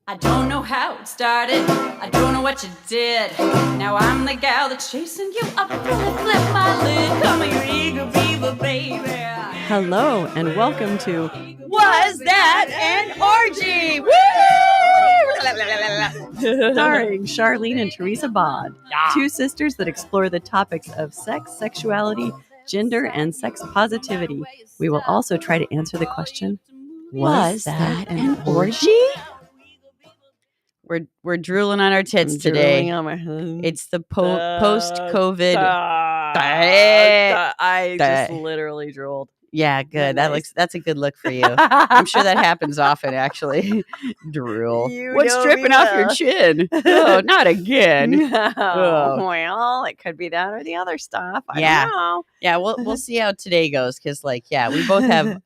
I don't know how it started, I don't know what you did. Now I'm the gal that's chasing you up, flip my lid. Come here, eager beaver, baby. Hello and welcome to Was That an Orgy? Woo! starring Charlene and Teresa Bawd, two sisters that explore the topics of sex, sexuality, gender, and sex positivity. We will also try to answer the question, was that an orgy? We're drooling on our tits today. It's the post-COVID. I just literally drooled. Yeah, good. Nice. That's a good look for you. I'm sure that happens often, actually. Drool. What's dripping off your chin? Oh, not again. No. Oh. Well, it could be that or the other stuff. I Yeah. don't know. Yeah, we'll see how today goes because, we both have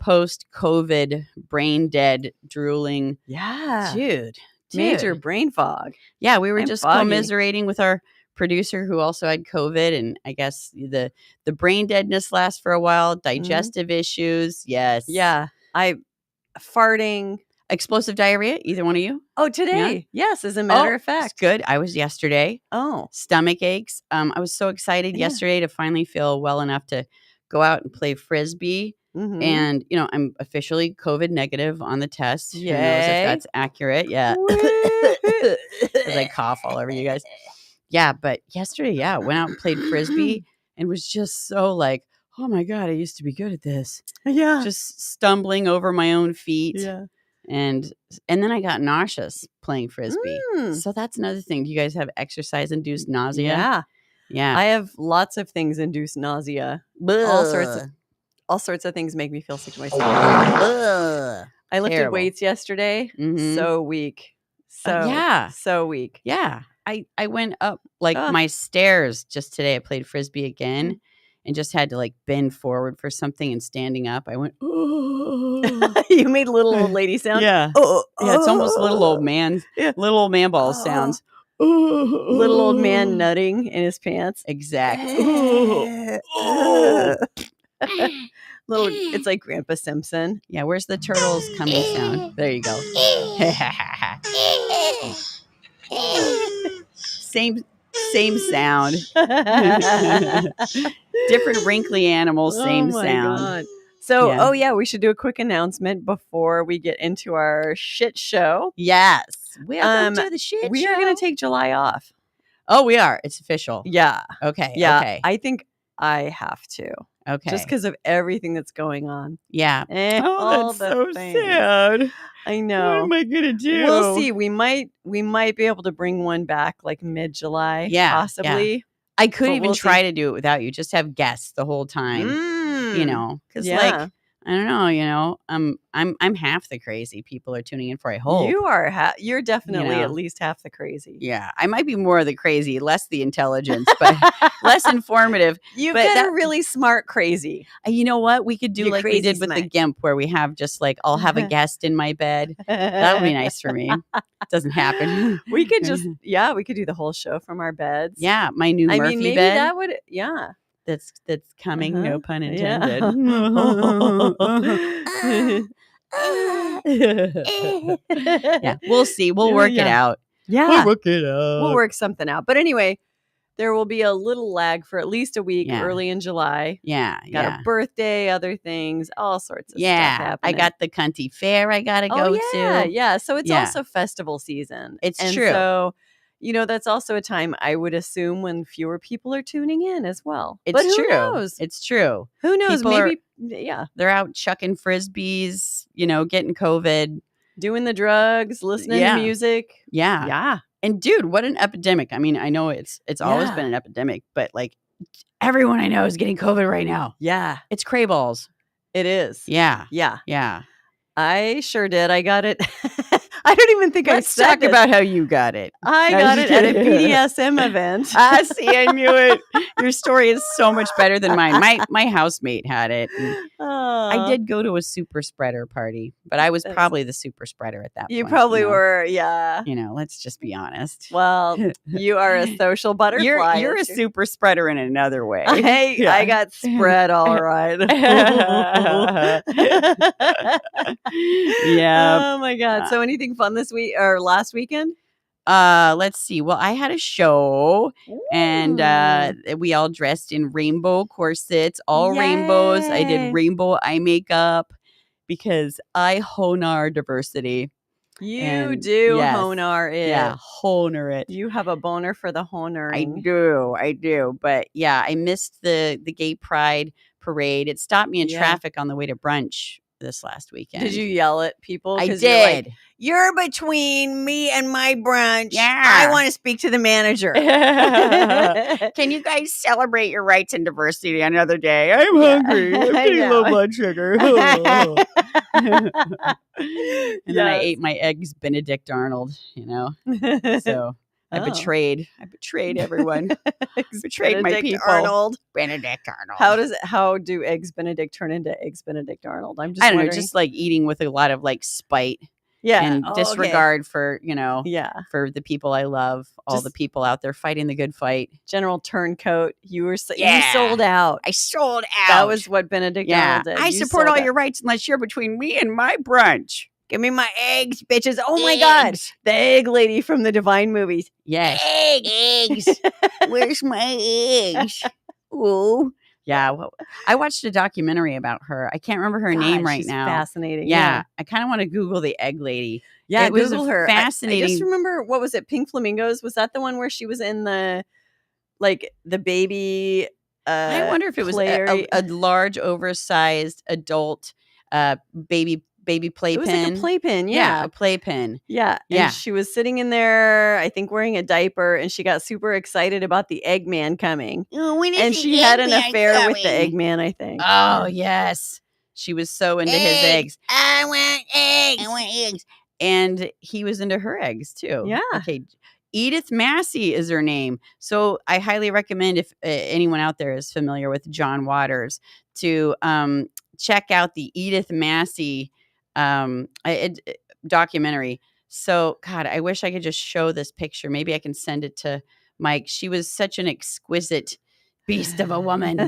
post-COVID brain dead drooling. Yeah. Dude. Major brain fog. Yeah, we were I'm just foggy. commiserating with our producer who also had COVID, and I guess the brain deadness lasts for a while. Digestive issues, yes. Yeah. Farting. Explosive diarrhea, either one of you? Oh, today. Yes, as a matter of It's fact. good. I was yesterday. Oh. Stomach aches. I was so excited yesterday to finally feel well enough to go out and play Frisbee. Mm-hmm. And, I'm officially COVID negative on the test. Who knows if Yay. that's accurate? Yeah. As I cough all over you guys. Yeah, but yesterday, went out and played Frisbee and was just so like, oh my God, I used to be good at this. Yeah. Just stumbling over my own feet. Yeah. And then I got nauseous playing Frisbee. Mm. So that's another thing. Do you guys have exercise-induced nausea? Yeah. Yeah. I have lots of things induce nausea. All sorts of things make me feel sick to my stomach. I lifted Terrible. weights yesterday. Mhm. So weak. So weak. Yeah. I went up my stairs just today. I played Frisbee again and just had to bend forward for something, and standing up, I went, oh. You made little old lady sound? Yeah. Yeah, it's almost little old man balls sounds. Little old man nutting in his pants. Exactly. It's like Grandpa Simpson. Yeah, where's the turtles coming sound? There you go. Same sound. Different wrinkly animals, same sound. God. So, we should do a quick announcement before we get into our shit show. Yes. Welcome to the shit We show. are going to take July off. Oh, we are. It's official. Yeah. Okay. Yeah. Okay. I think I have to. Okay. Just because of everything that's going on. Yeah. All that's the so things. sad. I know. What am I gonna do? We'll see. We might be able to bring one back mid-July. Yeah, possibly. I could But even we'll try to do it without you. Just have guests the whole time. Because I don't know. I'm half the crazy people are tuning in for. I hope you are. You're definitely at least half the crazy. Yeah, I might be more of the crazy, less the intelligence, but less informative. You've got a really smart crazy. You know what? We could do You're like we did crazy with the GIMP, where we have just I'll have a guest in my bed. That would be nice for me. It doesn't happen. We could just we could do the whole show from our beds. Yeah, my new Murphy maybe bed. that would That's coming. No pun intended. Yeah, we'll see. We'll work it out. Yeah, we'll work it out. We'll work something out. But anyway, there will be a little lag for at least a week early in July. Yeah, got a birthday, other things, all sorts of stuff happening. I got the Cunty Fair I gotta go to. Yeah. So it's also festival season. It's and true. So that's also a time I would assume when fewer people are tuning in as well. It's but who true. knows? It's true. Who knows? People Maybe they're out chucking frisbees, getting COVID, doing the drugs, listening to music. Yeah. Yeah. And dude, what an epidemic. I mean, I know it's always been an epidemic, but everyone I know is getting COVID right now. Yeah. It's cray balls. It is. Yeah. Yeah. Yeah. I sure did. I got it. I don't even think Let's I said talk about how you got it. I got it at a BDSM event. See, I knew it. Your story is so much better than mine. My housemate had it. I did go to a super spreader party, but I was probably the super spreader at that point. You probably were, yeah. Let's just be honest. Well, you are a social butterfly. You're a super spreader in another way. I got spread all right. Yeah. Oh my God. So anything anything fun this week or last weekend? Let's see. Well, I had a show and Ooh. we all dressed in rainbow corsets, all rainbows. I Yay. did rainbow eye makeup because I honar diversity. You And do yes, honar it. Yeah, honar it. You have a boner for the honoring. I do. But yeah, I missed the gay pride parade. It stopped me in traffic on the way to brunch this last weekend. Did you yell at people? I 'Cause did. You're like, you're between me and my brunch. Yeah. I want to speak to the manager. Can you guys celebrate your rights and diversity another day? I'm hungry. I'm getting low blood sugar. And then I ate my eggs Benedict Arnold, So I betrayed everyone. Betrayed my people. Arnold. Benedict Arnold. How do eggs Benedict turn into eggs Benedict Arnold? I don't know, just like eating with a lot of like spite. And disregard for, for the people I love, all the people out there fighting the good fight. General Turncoat, you sold out. I sold out. That was what Benedict Arnold did. I support all your rights unless you're between me and my brunch. Give me my eggs, bitches. Oh my God. The egg lady from the Divine movies. Yes. Eggs. Where's my eggs? Ooh. Yeah, well, I watched a documentary about her. I can't remember her name right now. Fascinating. Yeah, I kind of want to Google the egg lady. Yeah, it was Google her. Fascinating. I just remember, what was it? Pink Flamingos? Was that the one where she was in the baby? I wonder if it was a large, oversized adult baby playpen. It was like a playpen, yeah. A playpen. Yeah. And she was sitting in there, I think wearing a diaper, and she got super excited about the Eggman coming. Oh, and she had an affair with the Eggman, I think. Oh, yes. She was so into his eggs. I want eggs. I want eggs. And he was into her eggs, too. Yeah. Okay. Edith Massey is her name. So I highly recommend, if anyone out there is familiar with John Waters, to check out the Edith Massey documentary. So, God, I wish I could just show this picture. Maybe I can send it to Mike. She was such an exquisite beast of a woman.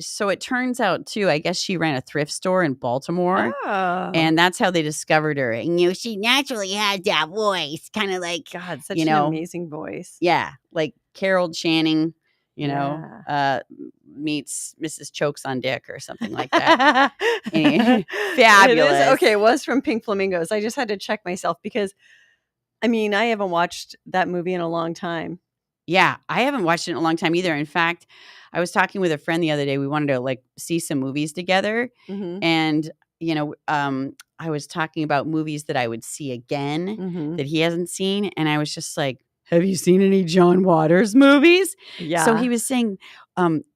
So it turns out, too, I guess she ran a thrift store in Baltimore. Oh. And that's how they discovered her. And, she naturally has that voice, kind of like, God, such an amazing voice. Yeah, like Carol Channing, meets Mrs. Chokes on Dick or something like that. Fabulous. It was from Pink Flamingos. I just had to check myself because, I haven't watched that movie in a long time. Yeah, I haven't watched it in a long time either. In fact, I was talking with a friend the other day. We wanted to see some movies together. Mm-hmm. And, I was talking about movies that I would see again that he hasn't seen. And I was just like, have you seen any John Waters movies? Yeah. So he was saying,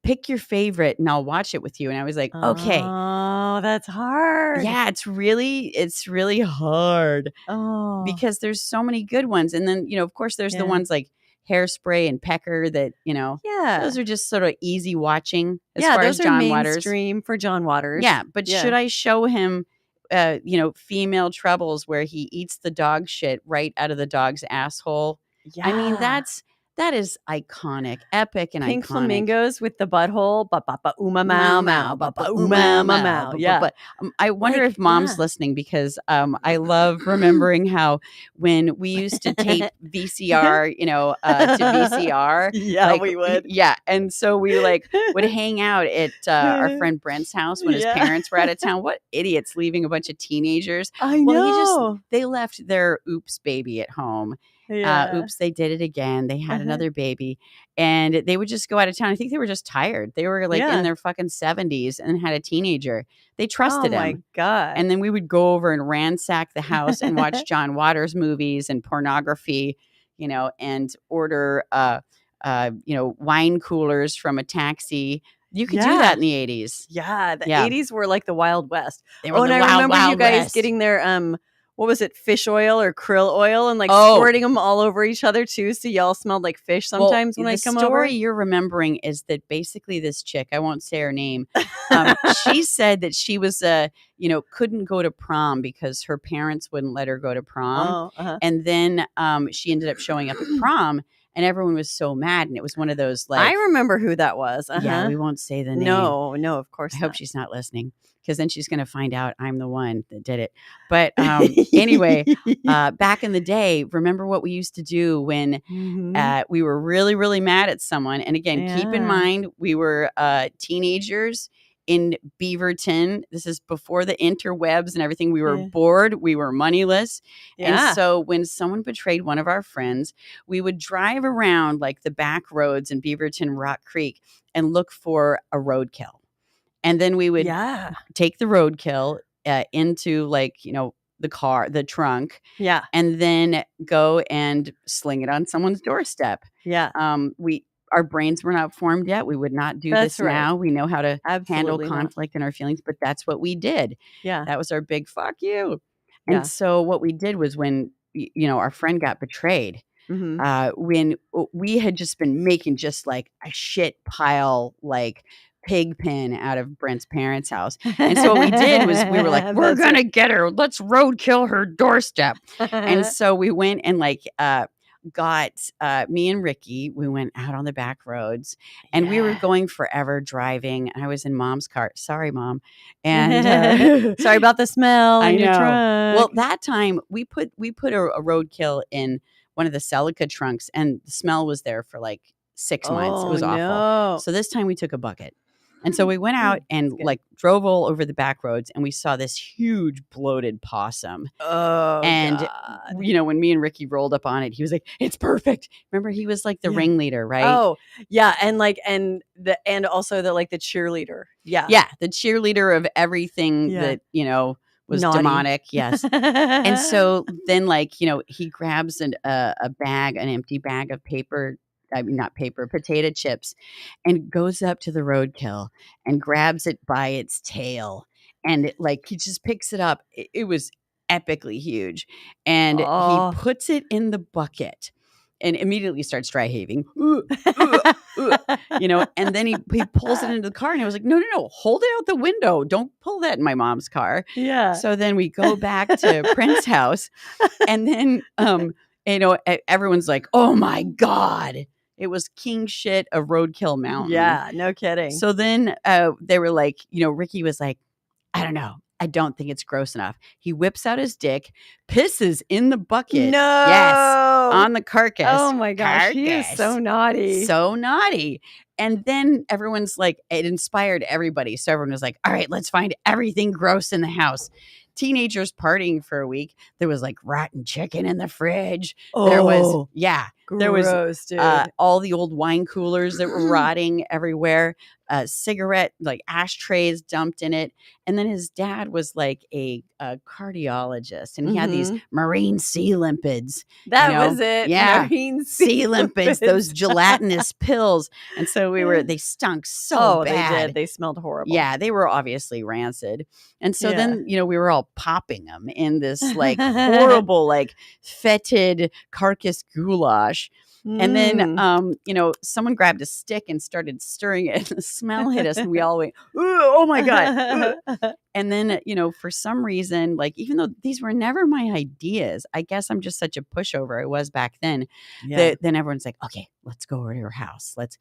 pick your favorite and I'll watch it with you. And I was like, okay. Oh, that's hard. Yeah, it's really hard. Oh. Because there's so many good ones. And then, of course, there's the ones like Hairspray and Pecker that, those are just sort of easy watching as far as John Waters. Mainstream for John Waters. Yeah, but should I show him, Female Troubles where he eats the dog shit right out of the dog's asshole? Yeah. That is iconic, epic, and Pink iconic. Flamingos with the butthole, ba ba ba uma mau mau, ba ba uma mau mau. Yeah. But I wonder if Mom's listening because I love remembering how when we used to tape VCR, to VCR. Yeah, we would. Yeah, and so we would hang out at our friend Brent's house when his parents were out of town. What idiots leaving a bunch of teenagers. I know. Well, they left their oops baby at home. Yeah. Oops, they did it again. They had another baby and they would just go out of town. I think they were just tired. They were in their fucking 70s and had a teenager. They trusted him. Oh my God. And then we would go over and ransack the house and watch John Waters movies and pornography, and order, wine coolers from a taxi. You could do that in the 80s. Yeah. The 80s were like the Wild West. They were and I remember you guys getting their, what was it, fish oil or krill oil and squirting them all over each other too. So y'all smelled like fish sometimes when I come over. The story you're remembering is that basically this chick, I won't say her name, she said that she was, couldn't go to prom because her parents wouldn't let her go to prom. Oh, And then she ended up showing up at prom And everyone was so mad. And it was one of those like, I remember who that was. yeah, we won't say the name. No, of course I not. hope she's not listening, because then she's going to find out I'm the one that did it. But anyway, back in the day, remember what we used to do when we were really, really mad at someone. And again, keep in mind, we were teenagers in Beaverton. This is before the interwebs and everything. We were bored. We were moneyless. And so when someone betrayed one of our friends, we would drive around like the back roads in Beaverton, Rock Creek, and look for a roadkill. And then we would take the roadkill into like, the car, the trunk. Yeah. And then go and sling it on someone's doorstep. Yeah. Our brains were not formed yet. We would not do this now. We know how to handle conflict and our feelings, but that's what we did. Yeah. That was our big fuck you. And so what we did was when, our friend got betrayed, when we had just been making just like a shit pile, like pig pen out of Brent's parents' house. And so what we did was we were like, we're going to get her. Let's roadkill her doorstep. And so we went and like, got me and Ricky, we went out on the back roads and we were going forever driving. I was in Mom's car. Sorry, Mom. And sorry about the smell in your know. trunk. Well, that time we put a roadkill in one of the Celica trunks and the smell was there for like 6 months. It was awful. No. So this time we took a bucket. And so we went out and like drove all over the back roads and we saw this huge bloated possum. Oh, and God. When me and Ricky rolled up on it, he was like, "It's perfect." Remember, he was like the ringleader, right? Oh, yeah, and also the like the cheerleader. Yeah, yeah, the cheerleader of everything that was naughty. Demonic. Yes, and so then he grabs an empty bag of paper. Not paper, potato chips, and goes up to the roadkill and grabs it by its tail. And he just picks it up. It was epically huge. And he puts it in the bucket and immediately starts dry heaving. And then he pulls it into the car and I was like, no, hold it out the window. Don't pull that in my mom's car. Yeah. So then we go back to Prince's house and then, everyone's like, oh my God. It was king shit of Roadkill Mountain. Yeah, no kidding. So then they were like, Ricky was like, I don't know. I don't think it's gross enough. He whips out his dick, pisses in the bucket. No. Yes. On the carcass. Oh my gosh. He is so naughty. So naughty. And then everyone's like, it inspired everybody. So everyone was like, all right, let's find everything gross in the house. Teenagers partying for a week. There was like rotten chicken in the fridge. Oh, there was, there was dude. All the old wine coolers that were rotting everywhere. Cigarette ashtrays dumped in it. And then his dad was like a cardiologist, and he had these marine sea limpids. That was it. Yeah, marine sea limpids, those gelatinous pills. And so they stunk so bad. They did. They smelled horrible. Yeah, they were obviously rancid. And so then, we were all popping them in this like horrible, like fetid carcass goulash. And then, someone grabbed a stick and started stirring it. And the smell hit us and we all went, oh my God. And then, for some reason, like, even though these were never my ideas, I guess I'm just such a pushover. I was back then. Yeah. Then everyone's like, okay, let's go over to her house. Let's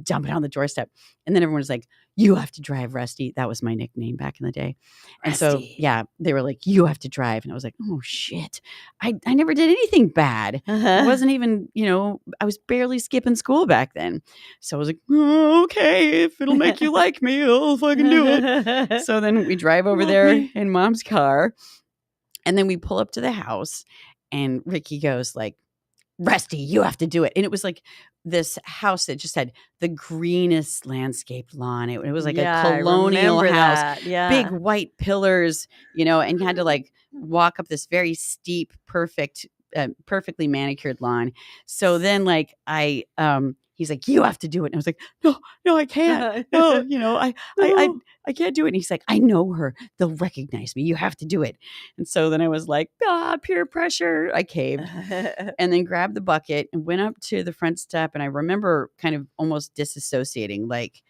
dump it on the doorstep. And then everyone's like, you have to drive, Rusty. That was my nickname back in the day. And Rusty. So, they were like, you have to drive. And I was like, oh shit. I never did anything bad. I wasn't even, I was barely skipping school back then. So I was like, okay, if it'll make you like me, I'll fucking do it. So then we drive over there in Mom's car. And then we pull up to the house and Ricky goes like, Rusty, you have to do it. And it was like this house that just had the greenest landscape lawn. It was like a colonial house, big white pillars, and you had to like walk up this very steep, perfectly manicured lawn. So then like he's like, you have to do it. And I was like, no, I can't. No, I can't do it. And he's like, I know her. They'll recognize me. You have to do it. And so then I was like, peer pressure. I caved and then grabbed the bucket and went up to the front step. And I remember kind of almost disassociating, like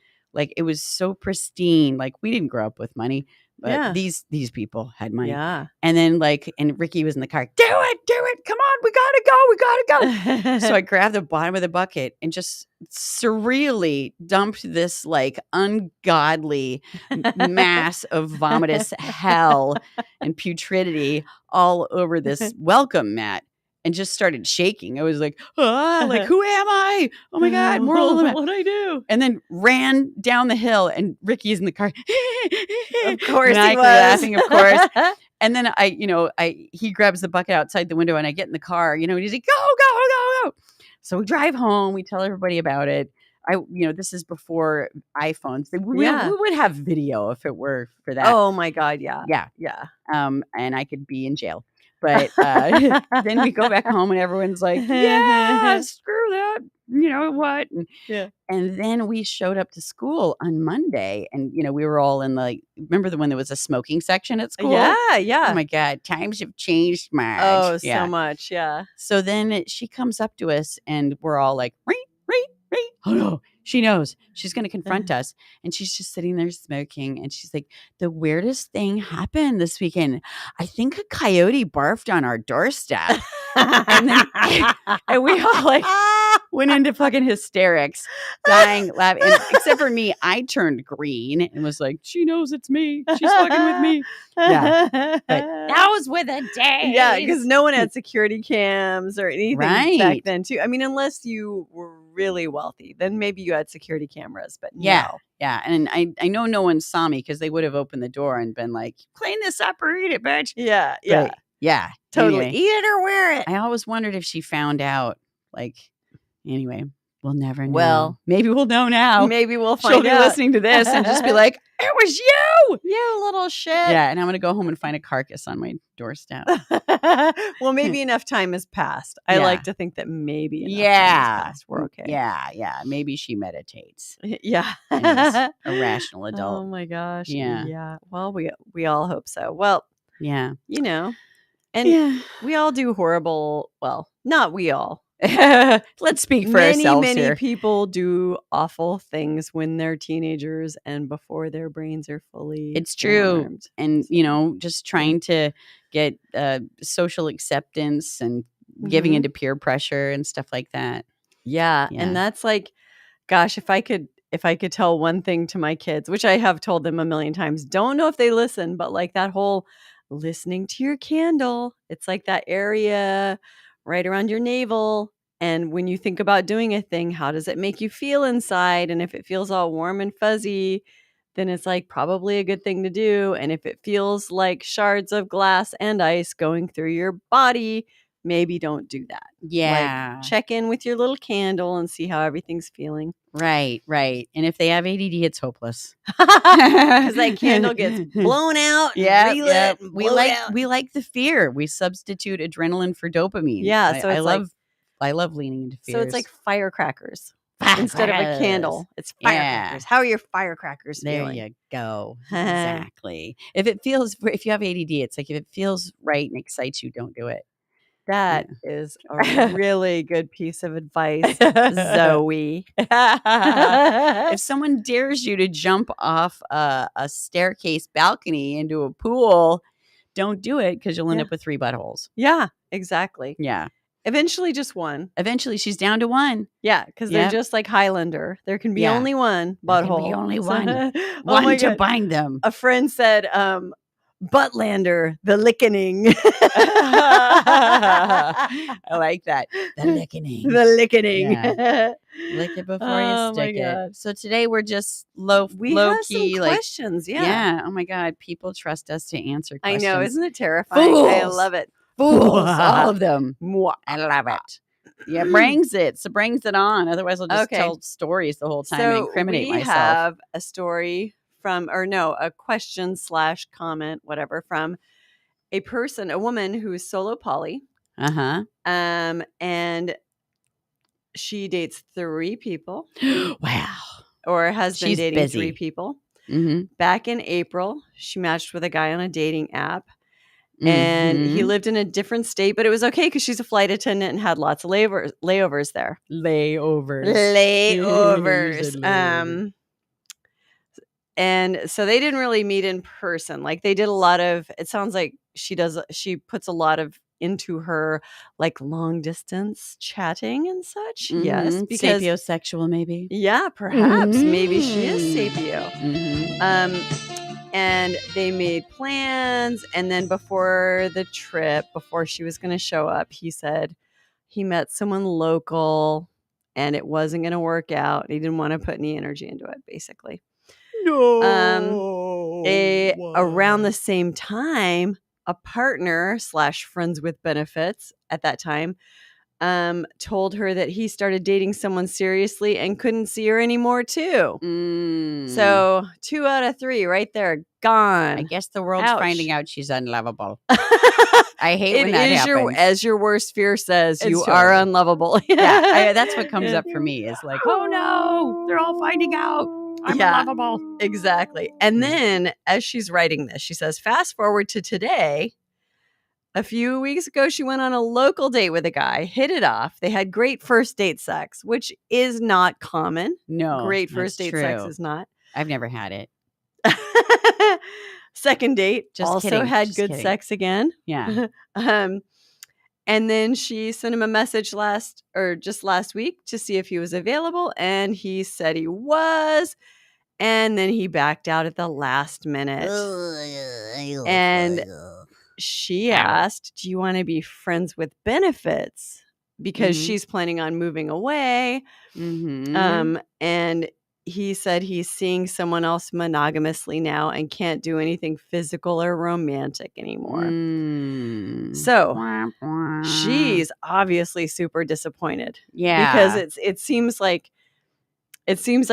it was so pristine. Like we didn't grow up with money. But these people had money. Yeah. And then and Ricky was in the car. Do it. Come on. We gotta go. So I grabbed the bottom of the bucket and just surreally dumped this ungodly mass of vomitous hell and putridity all over this welcome mat. And just started shaking. I was like, who am I? Oh my God, moral dilemma. What'd I do? And then ran down the hill, and Ricky's in the car. Of course he was. Laughing, of course. And then he grabs the bucket outside the window, and I get in the car, and he's like, go. So we drive home. We tell everybody about it. This is before iPhones. We would have video if it were for that. Oh my God, yeah. Yeah. And I could be in jail. But then we go back home and everyone's like, yeah, screw that. You know what? And then we showed up to school on Monday and, we were all in remember when there was a smoking section at school? Yeah. Oh my God. Times have changed much. Oh, so much. Yeah. So then she comes up to us and we're all like, right. Oh no. She knows she's going to confront us, and she's just sitting there smoking. And she's like, the weirdest thing happened this weekend. I think a coyote barfed on our doorstep. and we all went into fucking hysterics, dying, laughing. And except for me, I turned green and was like, she knows it's me. She's fucking with me. Yeah. But those were the days. Yeah, because no one had security cams or anything back then, too. I mean, unless you were really wealthy, then maybe you had security cameras, but no. Yeah. And I know no one saw me because they would have opened the door and been like, clean this up or eat it, bitch. Yeah. Yeah. Totally. Anyway, eat it or wear it. I always wondered if she found out. Anyway, we'll never know. Well, maybe we'll know now. Maybe we'll find She'll be out. listening to this and just be like, it was you. You little shit. Yeah. And I'm going to go home and find a carcass on my doorstep. Well, maybe enough time has passed. I like to think that maybe enough time has passed. We're okay. Yeah. Maybe she meditates. Yeah. And is a rational adult. Oh my gosh. Yeah. Well, we all hope so. Well, yeah. And we all do horrible, well, not we all. Let's speak for ourselves here. Many people do awful things when they're teenagers and before their brains are fully It's true. formed. And, just trying to get social acceptance and giving into peer pressure and stuff like that. Yeah. And that's gosh, if I could tell one thing to my kids, which I have told them a million times, don't know if they listen, but that whole listening to your candle, it's that area right around your navel. And when you think about doing a thing, how does it make you feel inside? And if it feels all warm and fuzzy, then it's probably a good thing to do. And if it feels like shards of glass and ice going through your body, maybe don't do that. Yeah. Check in with your little candle and see how everything's feeling. Right. And if they have ADD, it's hopeless. Because that candle gets blown out. Yeah. We like the fear. We substitute adrenaline for dopamine. Yeah. So I love leaning into fears. So it's like firecrackers instead of a candle. It's firecrackers. How are your firecrackers feeling? There you go. Exactly. If you have ADD, it's if it feels right and excites you, don't do it. That is a really good piece of advice, Zoe. If someone dares you to jump off a staircase balcony into a pool, don't do it because you'll end up with 3 buttholes. Yeah, exactly. Yeah. Eventually just one. Eventually she's down to 1. Yeah, because they're just like Highlander. There can be only one butthole. There can be only one. One to bind them. A friend said, Buttlander, the lickening. I like that. The lickening. The lickening. Yeah. Lick it before you stick it. So today we're just low key, questions. Yeah. Oh my God. People trust us to answer questions. I know. Isn't it terrifying? Fools. I love it. Fools. All of them. I love it. Yeah, brings it on. Otherwise, I'll just tell stories the whole time and incriminate myself. We have a story a question/comment, whatever, from a woman who is solo poly. And she dates 3 people. Wow. Or has been dating busy. 3 people. Mm-hmm. Back in April, she matched with a guy on a dating app. And he lived in a different state, but it was okay because she's a flight attendant and had lots of layovers there. Layovers. And so they didn't really meet in person. Like they did a lot of, it sounds like she puts a lot of into her like long distance chatting and such. Yes. Because sapiosexual, maybe. yeah, perhaps. Maybe she is sapio. Mm-hmm. And they made plans. And then before the trip, before she was going to show up, he said he met someone local and it wasn't going to work out. He didn't want to put any energy into it, basically. No. Around the same time, a partner / friends with benefits at that time told her that he started dating someone seriously and couldn't see her anymore too. So 2 out of 3 right there, gone. I guess the world's Ouch. finding out she's unlovable. I hate when that happens. As your worst fear says, It's you totally. are unlovable. Yeah, that's what comes up for me is like, oh no, they're all finding out. I'm unlovable. Exactly. And then as she's writing this, she says, fast forward to today. A few weeks ago, she went on a local date with a guy, hit it off. They had great first date sex, which is not common. No. Great first date sex is not. I've never had it. Second date, Just also kidding. had Just good kidding. sex again. Yeah. And then she sent him a message last week to see if he was available. And he said he was. And then he backed out at the last minute. And she asked, do you want to be friends with benefits? Because she's planning on moving away. Mm-hmm. And he said he's seeing someone else monogamously now and can't do anything physical or romantic anymore. So she's obviously super disappointed. Yeah. Because it seems like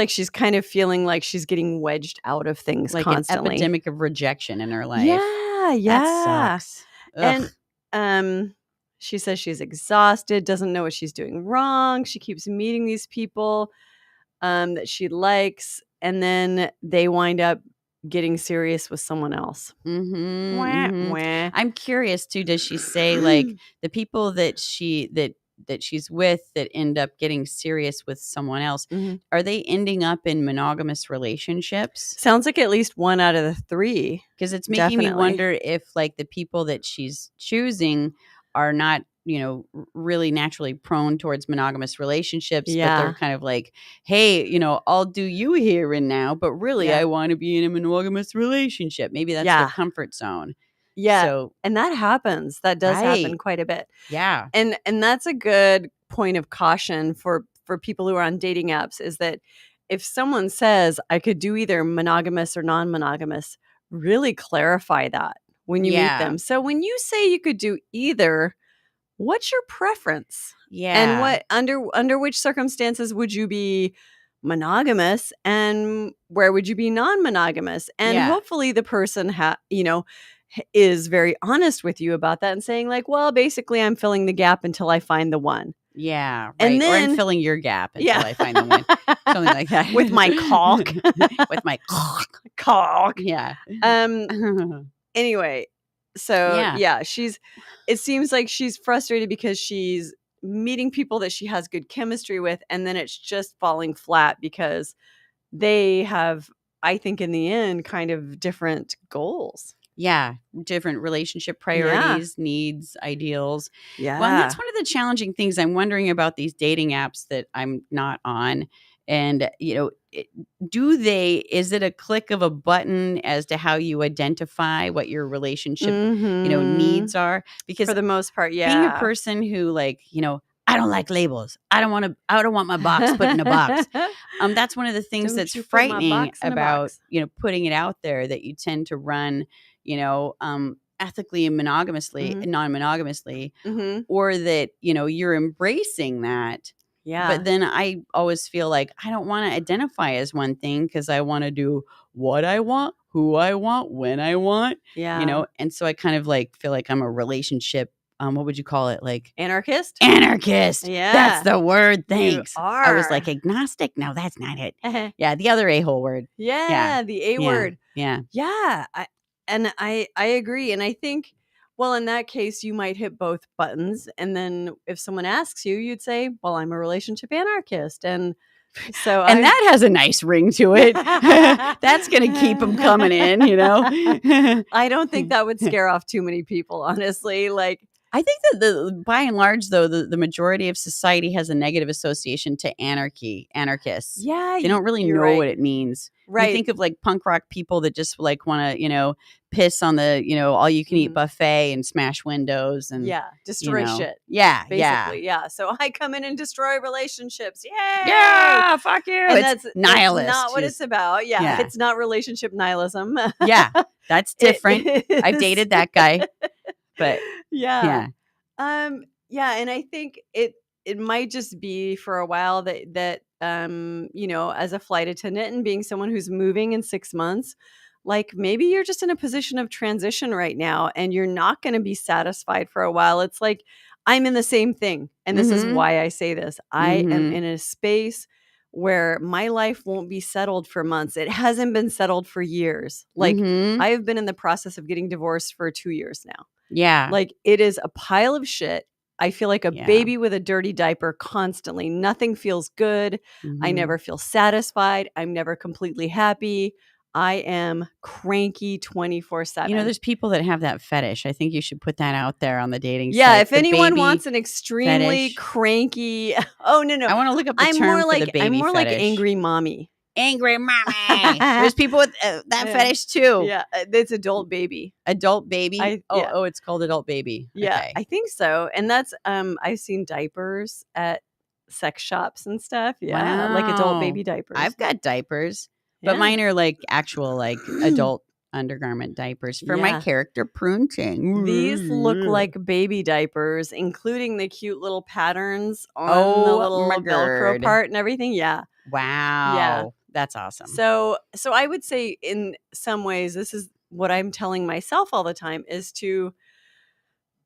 she's kind of feeling like she's getting wedged out of things like constantly. An epidemic of rejection in her life. Yeah. That sucks. Ugh. And she says she's exhausted, doesn't know what she's doing wrong. She keeps meeting these people that she likes, and then they wind up getting serious with someone else. Mm-hmm, Wah, mm-hmm. wah. I'm curious too. Does she say like the people that she's with that end up getting serious with someone else, are they ending up in monogamous relationships? Sounds like at least 1 out of the 3. Because it's making me wonder if like the people that she's choosing are not, really naturally prone towards monogamous relationships, but they're kind of like, hey, I'll do you here and now, but really I want to be in a monogamous relationship. Maybe that's their comfort zone. Yeah. So, and that happens. That does happen quite a bit. Yeah. And that's a good point of caution for people who are on dating apps, is that if someone says I could do either monogamous or non-monogamous, really clarify that when you meet them. So when you say you could do either, what's your preference? Yeah. And what under which circumstances would you be monogamous, and where would you be non-monogamous? And hopefully the person is very honest with you about that and saying like, well, basically I'm filling the gap until I find the one. Yeah. Right. And then, or I'm filling your gap until I find the one. Something like that. With my cock. With my cock. Yeah. Anyway, so it seems like she's frustrated because she's meeting people that she has good chemistry with, and then it's just falling flat because they have, I think in the end, kind of different goals. Yeah. Different relationship priorities, needs, ideals. Yeah. Well, and that's one of the challenging things I'm wondering about these dating apps that I'm not on. And, is it a click of a button as to how you identify what your relationship, needs are? Because for the most part, being a person who like, I don't like labels. I don't want my box put in a box. That's one of the things that's frightening about, putting it out there, that you tend to run, ethically and monogamously and non-monogamously, or that, you're embracing that. Yeah. But then I always feel like I don't want to identify as one thing, because I want to do what I want, who I want, when I want. Yeah. And so I kind of like feel like I'm a relationship. What would you call it? Like anarchist? Anarchist. Yeah. That's the word. Thanks. You are. I was like agnostic. No, that's not it. Yeah. The other a-hole word. Yeah. The A word. Yeah. Yeah. I agree. And I think, well, in that case, you might hit both buttons. And then if someone asks you, you'd say, well, I'm a relationship anarchist. And So and that has a nice ring to it. That's going to keep them coming in, you know? I don't think that would scare off too many people, honestly. Like, I think that by and large, though, the majority of society has a negative association to anarchists. yeah, They don't really know what it means. Right. You think of like punk rock people that just like want to, piss on the, all you can eat buffet and smash windows and destroy shit. Yeah, basically. Yeah. So I come in and destroy relationships. Yay! Yeah, fuck you. And it's nihilist. That's not what it's about. Yeah, it's not relationship nihilism. Yeah, that's different. I've dated that guy. But yeah. And I think it might just be for a while that as a flight attendant and being someone who's moving in 6 months, like maybe you're just in a position of transition right now and you're not going to be satisfied for a while. It's like I'm in the same thing. And this is why I say this. I am in a space where my life won't be settled for months. It hasn't been settled for years. Like I've been in the process of getting divorced for 2 years now. Yeah. Like it is a pile of shit. I feel like a baby with a dirty diaper constantly. Nothing feels good. I never feel satisfied. I'm never completely happy. I am cranky 24/7. There's people that have that fetish. I think you should put that out there on the dating site. Yeah, if anyone wants an extremely cranky, oh no, I want to look up the term for the baby I'm more fetish. like angry mommy. Angry mommy. There's people with that fetish too. Yeah, it's adult baby. Adult baby. Yeah. Oh, it's called adult baby. Yeah, okay. I think so. And that's I've seen diapers at sex shops and stuff. Yeah, wow. like adult baby diapers. I've got diapers, but mine are like actual like adult undergarment diapers for my character pruning. These look like baby diapers, including the cute little patterns on the little Velcro part and everything. Yeah. Wow. Yeah. That's awesome. So I would say in some ways, this is what I'm telling myself all the time is to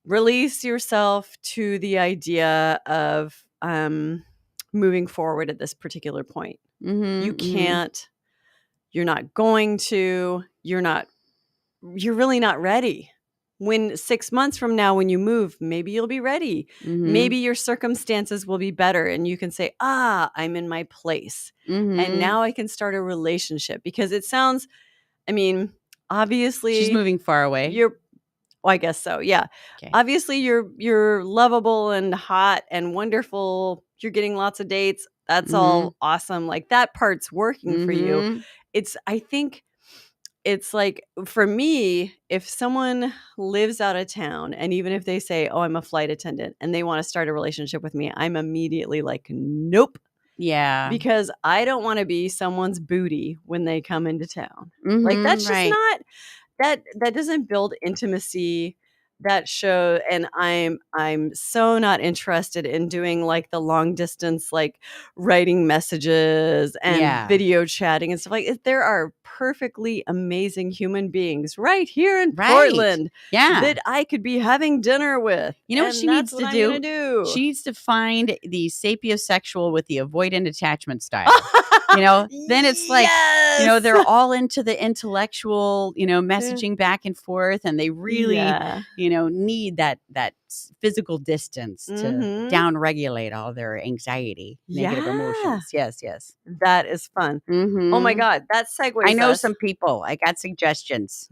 release yourself to the idea of moving forward at this particular point. You can't, you're not going to, you're really not ready. When 6 months from now, when you move, maybe you'll be ready. Maybe your circumstances will be better and you can say, I'm in my place. And now I can start a relationship because it sounds, obviously she's moving far away. I guess so. Yeah. Okay. Obviously you're lovable and hot and wonderful. You're getting lots of dates. That's all awesome. Like that part's working for you. I think it's like, for me, if someone lives out of town and even if they say, I'm a flight attendant and they want to start a relationship with me, I'm immediately like, nope. Yeah. Because I don't want to be someone's booty when they come into town. Like that's just not, that doesn't build intimacy. That show, and I'm so not interested in doing like the long distance, like writing messages and video chatting and stuff like. There are perfectly amazing human beings right here in Portland, that I could be having dinner with. You know what she needs to do? She needs to find the sapiosexual with the avoidant attachment style. Then it's like, they're all into the intellectual, messaging back and forth, and they really, need that physical distance to down-regulate all their anxiety, negative emotions. Yes. That is fun. Oh my God, that segues. I know some people. I got suggestions.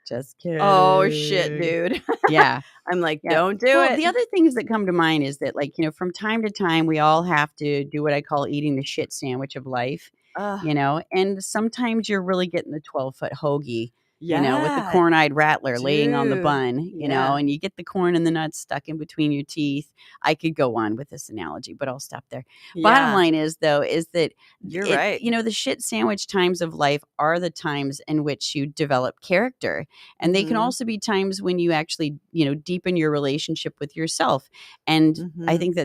Just kidding. Oh shit, dude. Yeah. I'm like, don't do it. The other things that come to mind is that, like, from time to time, we all have to do what I call eating the shit sandwich of life, and sometimes you're really getting the 12-foot hoagie, with the corn-eyed rattler laying on the bun, and you get the corn and the nuts stuck in between your teeth. I could go on with this analogy, but I'll stop there. Bottom line is, though, is that you're right. The shit sandwich times of life are the times in which you develop character. And they can also be times when you actually, deepen your relationship with yourself. And I think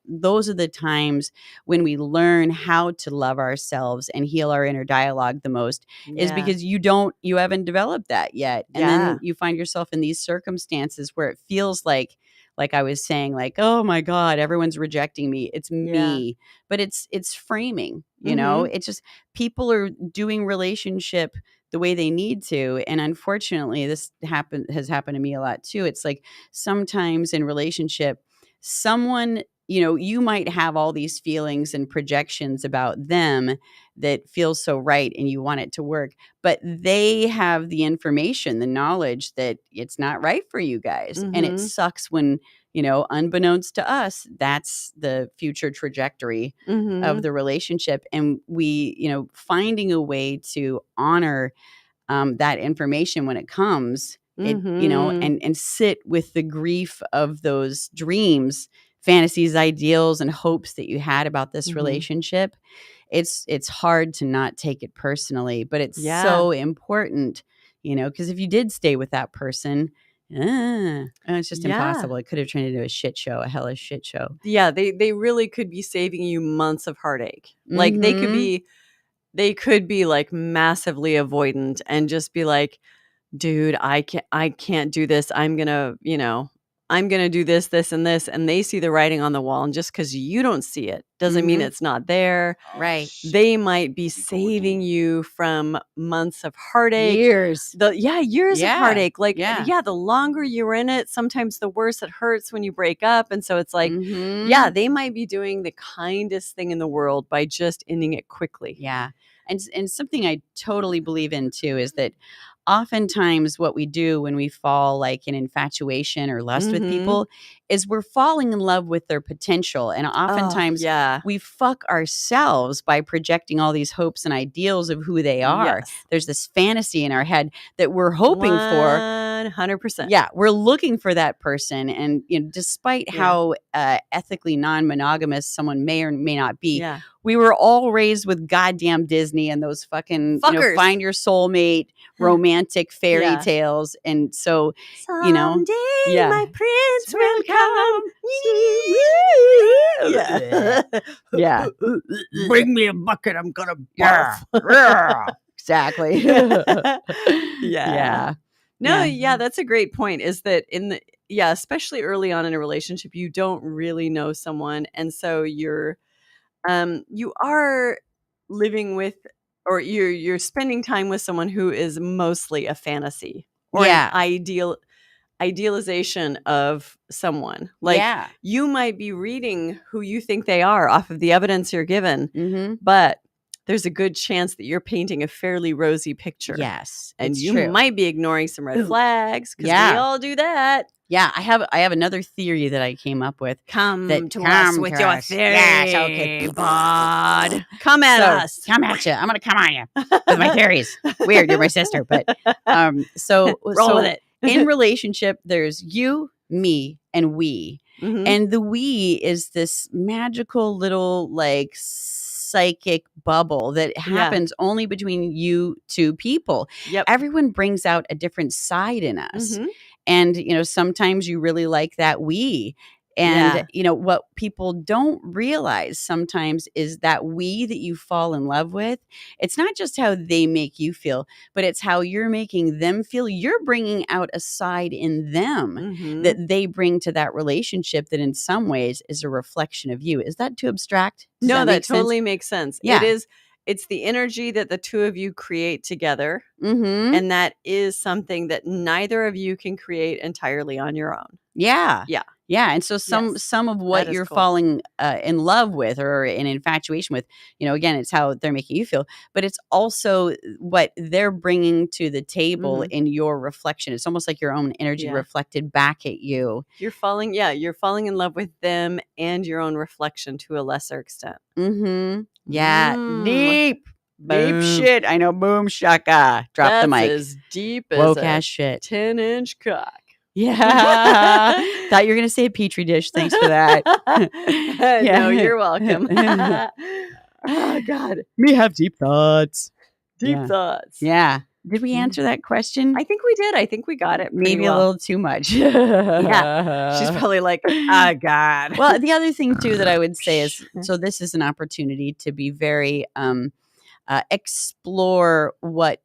those are the times when we learn how to love ourselves and heal our inner dialogue the most, is because you haven't developed that yet. And then you find yourself in these circumstances where it feels like I was saying, like, oh my God, everyone's rejecting me. It's me. But it's framing, it's just people are doing relationship the way they need to. And unfortunately, this has happened to me a lot too. It's like sometimes in relationship, someone you might have all these feelings and projections about them that feel so right and you want it to work, but they have the information, the knowledge that it's not right for you guys. And it sucks when, unbeknownst to us, that's the future trajectory of the relationship. And we, finding a way to honor that information when it comes, and sit with the grief of those dreams, fantasies, ideals, and hopes that you had about this relationship. It's hard to not take it personally, but it's so important, because if you did stay with that person, it's just impossible. It could have turned into a shit show, a hellish shit show. Yeah, they really could be saving you months of heartache. Like they could be like massively avoidant and just be like, dude, I can't do this. I'm gonna do this, and this. And they see the writing on the wall. And just because you don't see it doesn't mean it's not there. Right. They might be saving you from months of heartache. Years. Years of heartache. Like, the longer you're in it, sometimes the worse it hurts when you break up. And so it's like, they might be doing the kindest thing in the world by just ending it quickly. Yeah. And something I totally believe in too is that oftentimes what we do when we fall like in infatuation or lust with people is we're falling in love with their potential. And oftentimes we fuck ourselves by projecting all these hopes and ideals of who they are. Yes. There's this fantasy in our head that we're hoping for. 100%. Yeah, we're looking for that person. And despite how ethically non-monogamous someone may or may not be, we were all raised with goddamn Disney and those fucking find your soulmate romantic fairy tales. And so, someday my prince will come. Yeah. Bring me a bucket. I'm going to barf. Exactly. Yeah. No, that's a great point. Is that especially early on in a relationship, you don't really know someone. And so you are living with, or you're spending time with someone who is mostly a fantasy or an idealization of someone. Like you might be reading who you think they are off of the evidence you're given, but there's a good chance that you're painting a fairly rosy picture. Yes. And you might be ignoring some red flags because we all do that. Yeah, I have another theory that I came up with. Come to us with your theory. Yes, okay. Bawd. Come at us. Come at you. I'm going to come on you with my theories. Weird, you're my sister. But so roll with it. In relationship, there's you, me, and we. And the we is this magical little like psychic bubble that happens only between you two people. Everyone brings out a different side in us. And, sometimes you really like that we. And, what people don't realize sometimes is that we that you fall in love with, it's not just how they make you feel, but it's how you're making them feel. You're bringing out a side in them that they bring to that relationship that in some ways is a reflection of you. Is that too abstract? No, that totally makes sense. Yeah. It's the energy that the two of you create together. And that is something that neither of you can create entirely on your own. Yeah. And so some of what you're falling in love with or in infatuation with, again, it's how they're making you feel, but it's also what they're bringing to the table in your reflection. It's almost like your own energy reflected back at you. You're falling in love with them and your own reflection to a lesser extent. Yeah. Deep shit. I know. Boom shaka. Drop the mic. As deep as woke a ass shit. 10-inch cock. Yeah. Thought you were going to say a petri dish. Thanks for that. No, you're welcome. Oh, God. Me have deep thoughts. Deep thoughts. Yeah. Did we answer that question? I think we did. I think we got it. Maybe a little too much. Yeah. She's probably like, oh, God. Well, the other thing, too, that I would say is, so this is an opportunity to be very explore what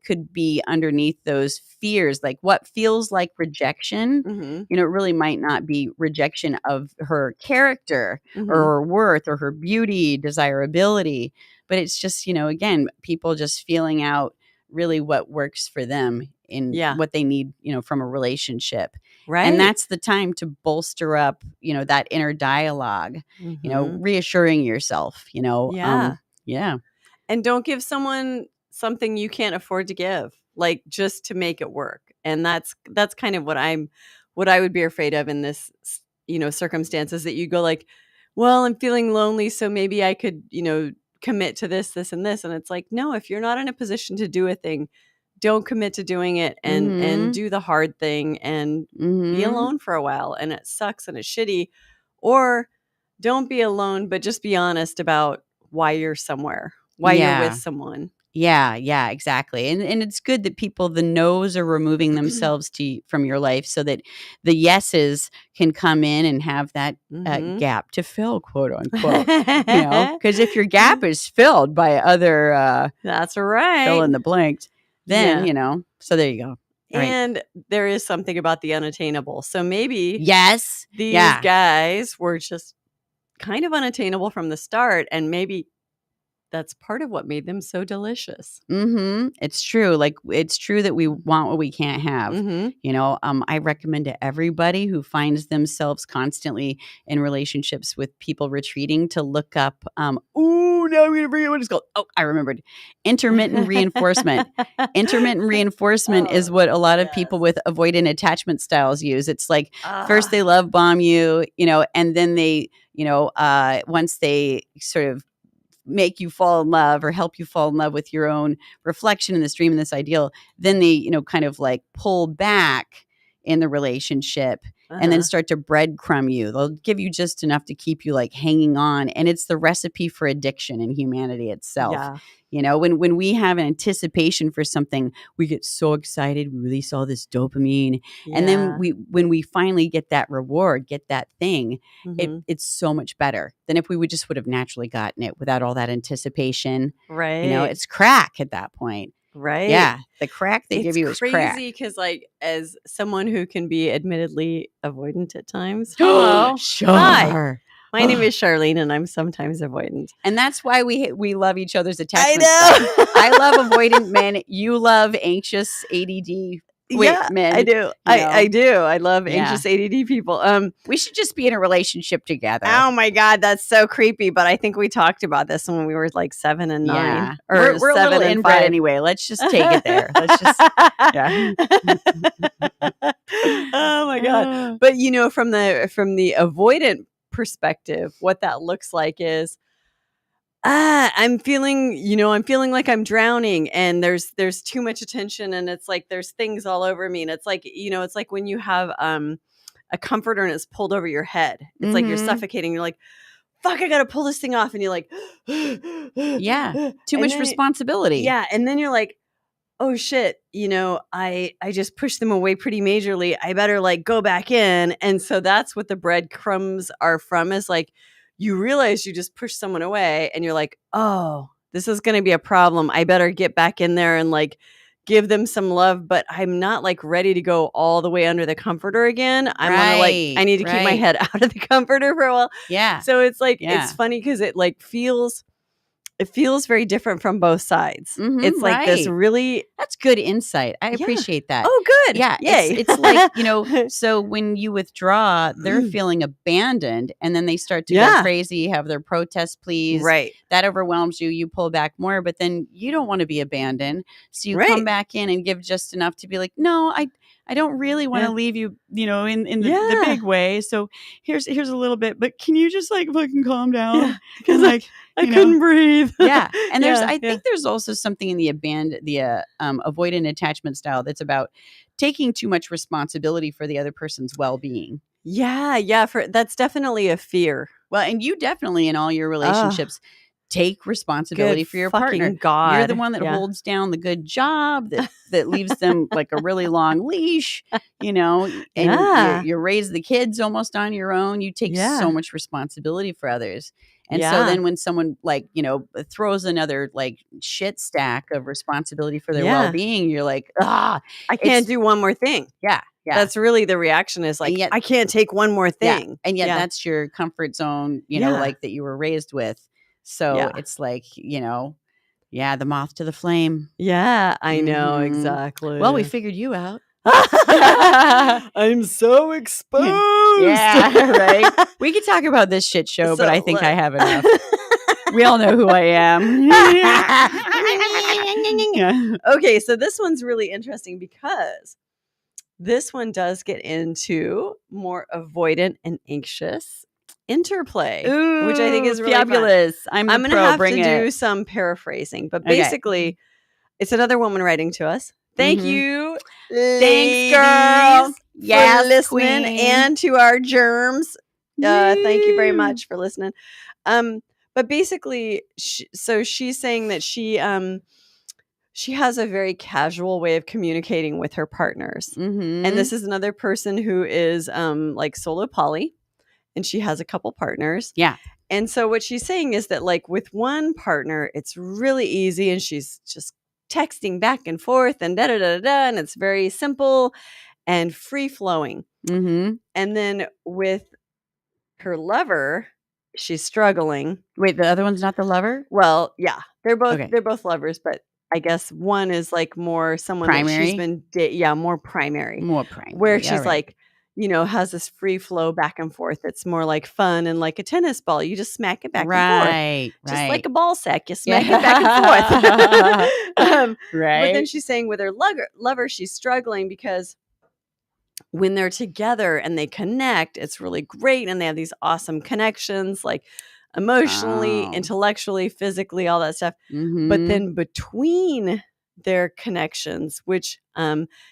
could be underneath those fears, like what feels like rejection. It really might not be rejection of her character or her worth or her beauty, desirability, but it's just, again, people just feeling out really what works for them Yeah. what they need, from a relationship. Right. And that's the time to bolster up, that inner dialogue, reassuring yourself, Yeah. yeah. And don't give someone something you can't afford to give, like just to make it work. And that's kind of what I would be afraid of in this, circumstances, that you go like, well, I'm feeling lonely, so maybe I could, commit to this, and this. And it's like, no, if you're not in a position to do a thing, don't commit to doing it, and do the hard thing and be alone for a while. And it sucks and it's shitty. Or don't be alone, but just be honest about why you're somewhere, why you're with someone. Yeah, exactly. And it's good that the no's are removing themselves from your life so that the yeses can come in and have that gap to fill, quote unquote. Because if your gap is filled by other that's right, fill in the blanks, then so there you go. And there is something about the unattainable. So maybe these guys were just kind of unattainable from the start, and maybe that's part of what made them so delicious. It's true. Like, it's true that we want what we can't have. I recommend to everybody who finds themselves constantly in relationships with people retreating to look up, now I'm going to forget what it's called. Oh, I remembered. Intermittent reinforcement. Intermittent reinforcement is what a lot of people with avoidant attachment styles use. It's like, first they love bomb you, and then they, once they sort of make you fall in love or help you fall in love with your own reflection in this dream and this ideal, then they, kind of like pull back in the relationship and then start to breadcrumb you. They'll give you just enough to keep you like hanging on. And it's the recipe for addiction in humanity itself. When we have an anticipation for something, we get so excited. We release all this dopamine. And then when we finally get that reward, get that thing, it's so much better than if we would have naturally gotten it without all that anticipation. Right. It's crack at that point. Right. Yeah. The crack they give you is crack. It's crazy because, like, as someone who can be admittedly avoidant at times. Hello. Sure. Hi. My name is Charlene, and I'm sometimes avoidant. And that's why we love each other's attachment. I know. I love avoidant men. You love anxious ADD men. I do. I do. I love anxious ADD people. We should just be in a relationship together. Oh my God, that's so creepy. But I think we talked about this when we were like 7 and 9. Yeah. Or we're 7 a little and inbred 5. anyway. Let's just take it there. Let's just Oh my God. But from the avoidant perspective, what that looks like is I'm feeling like I'm drowning, and there's too much attention, and it's like there's things all over me, and it's like it's like when you have a comforter and it's pulled over your head. It's like you're suffocating. You're like, fuck, I gotta pull this thing off, and you're like, too much responsibility. Yeah, and then you're like, oh shit, I just pushed them away pretty majorly. I better like go back in. And so that's what the breadcrumbs are from, is like, you realize you just pushed someone away and you're like, oh, this is going to be a problem. I better get back in there and like give them some love, but I'm not like ready to go all the way under the comforter again. I need to keep my head out of the comforter for a while. Yeah. So it's like, it's funny because it like feels very different from both sides. It's like this really... That's good insight. I appreciate that. Oh, good. Yeah. Yay. It's like, so when you withdraw, they're feeling abandoned, and then they start to go crazy, have their protest pleas. Right. That overwhelms you. You pull back more, but then you don't want to be abandoned. So you come back in and give just enough to be like, no, I don't really want to leave you, in the big way. So here's a little bit, but can you just like fucking calm down? Because like I couldn't breathe. Yeah, and I think there's also something in the avoidant attachment style that's about taking too much responsibility for the other person's well-being. Yeah. That's definitely a fear. Well, and you definitely in all your relationships. Take responsibility for your partner. God. You're the one that holds down the good job that leaves them like a really long leash, and you raise the kids almost on your own. You take so much responsibility for others. And so then when someone like, throws another like shit stack of responsibility for their well-being, you're like, I can't do one more thing. Yeah. That's really the reaction is like, I can't take one more thing. Yeah. And yet that's your comfort zone, like that you were raised with. So it's like, Yeah, the moth to the flame. Yeah, I know, Mhm. exactly. Well, we figured you out. I'm so exposed. Yeah, right. We could talk about this shit show, but I think I have enough. We all know who I am. Okay, so this one's really interesting because this one does get into more avoidant and anxious interplay, which I think is really fabulous. fun. I'm going to pro. have Bring to it. do some paraphrasing, but Okay. basically, it's another woman writing to us. Thank Mhm. you, Thanks, girl. ladies, Yes, for listening, queen. and to our germs. Thank you very Woo. much for listening. But basically, so she's saying that she has a very casual way of communicating with her partners. Mhm. And this is another person who is like solo poly, and she has a couple partners. Yeah. And so what she's saying is that like with one partner, it's really easy and she's just texting back and forth and da da da da, and it's very simple and free flowing. Mhm. And then with her lover, she's struggling. Wait, the other one's not the lover? Well, yeah, they're Okay. both lovers, but I guess one is like more someone that Primary? she's been more primary. More primary. Where she's all right. like, has this free flow back and forth. It's more like fun and like a tennis ball. You just smack it back and forth. Right. Just like a ball sack. You smack it back and forth. Right. But then she's saying with her lover, she's struggling because when they're together and they connect, it's really great. And they have these awesome connections, like emotionally, Oh. intellectually, physically, all that stuff. Mhm. But then between their connections, which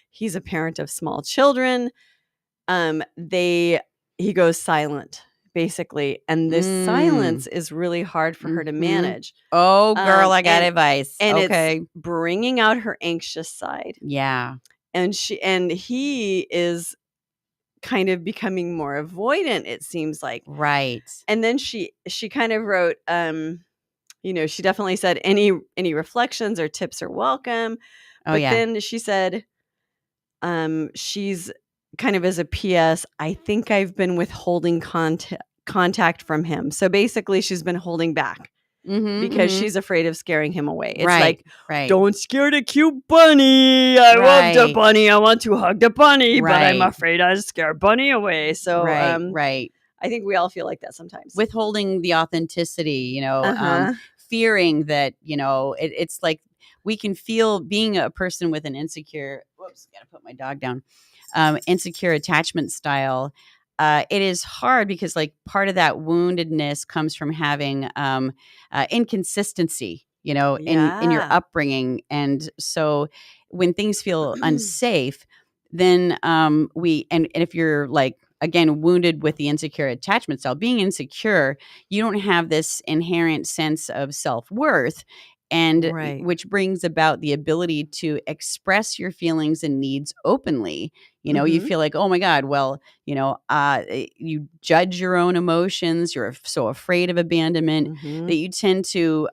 he's a parent of small children, he goes silent basically, and this silence is really hard for her to manage. Oh, girl, I got advice. And okay. it's bringing out her anxious side. Yeah. And he is kind of becoming more avoidant, it seems like. Right. And then she kind of wrote, she definitely said any reflections or tips are welcome. But then she said, she's kind of as a PS, I think I've been withholding contact from him. So basically she's been holding back because she's afraid of scaring him away. It's like, don't scare the cute bunny. I love the bunny. I want to hug the bunny, but I'm afraid I'll scare bunny away. So I think we all feel like that sometimes. Withholding the authenticity, fearing that, it's like we can feel being a person with an insecure, gotta put my dog down, insecure attachment style. It is hard because like part of that woundedness comes from having inconsistency, in your upbringing. And so when things feel unsafe, then and if you're like, again, wounded with the insecure attachment style, being insecure, you don't have this inherent sense of self-worth. And which brings about the ability to express your feelings and needs openly. You feel like, oh my God, well, you judge your own emotions. You're so afraid of abandonment that you tend to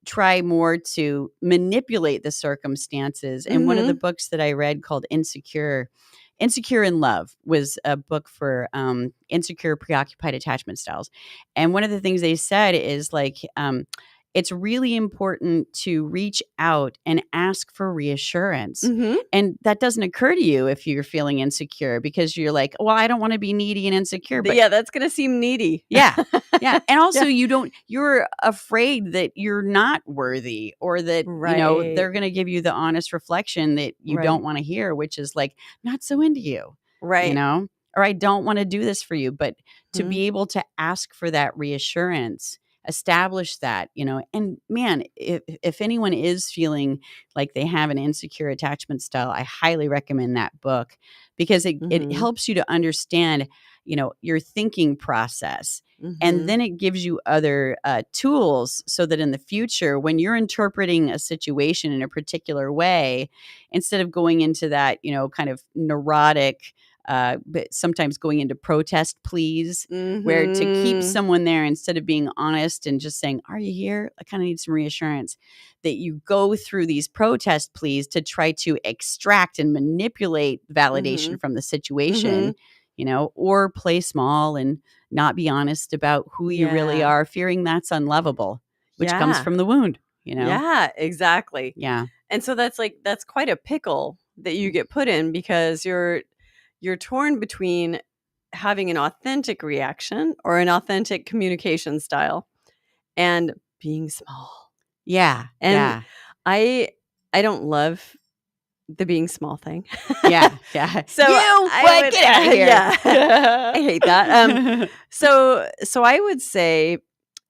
try more to manipulate the circumstances. And one of the books that I read called Insecure in Love was a book for insecure preoccupied attachment styles. And one of the things they said is like, it's really important to reach out and ask for reassurance. And that doesn't occur to you if you're feeling insecure because you're like, well, I don't want to be needy and insecure. But yeah, that's going to seem needy. Yeah. Yeah. And also you're afraid that you're not worthy or that, they're going to give you the honest reflection that you don't want to hear, which is like, not so into you. Right. Or I don't want to do this for you. But to be able to ask for that reassurance, establish that, and man, if anyone is feeling like they have an insecure attachment style, I highly recommend that book because it helps you to understand, your thinking process. And then it gives you other tools so that in the future, when you're interpreting a situation in a particular way, instead of going into that, kind of neurotic, but sometimes going into protest pleas, where to keep someone there instead of being honest and just saying, are you here? I kind of need some reassurance, that you go through these protest pleas to try to extract and manipulate validation from the situation, or play small and not be honest about who you really are, fearing that's unlovable, which comes from the wound. you know? Yeah, exactly. Yeah. And so that's quite a pickle that you get put in, because you're torn between having an authentic reaction or an authentic communication style and being small. Yeah. And I don't love the being small thing. Yeah. Yeah. So Get out of here. Yeah. I hate that. So I would say,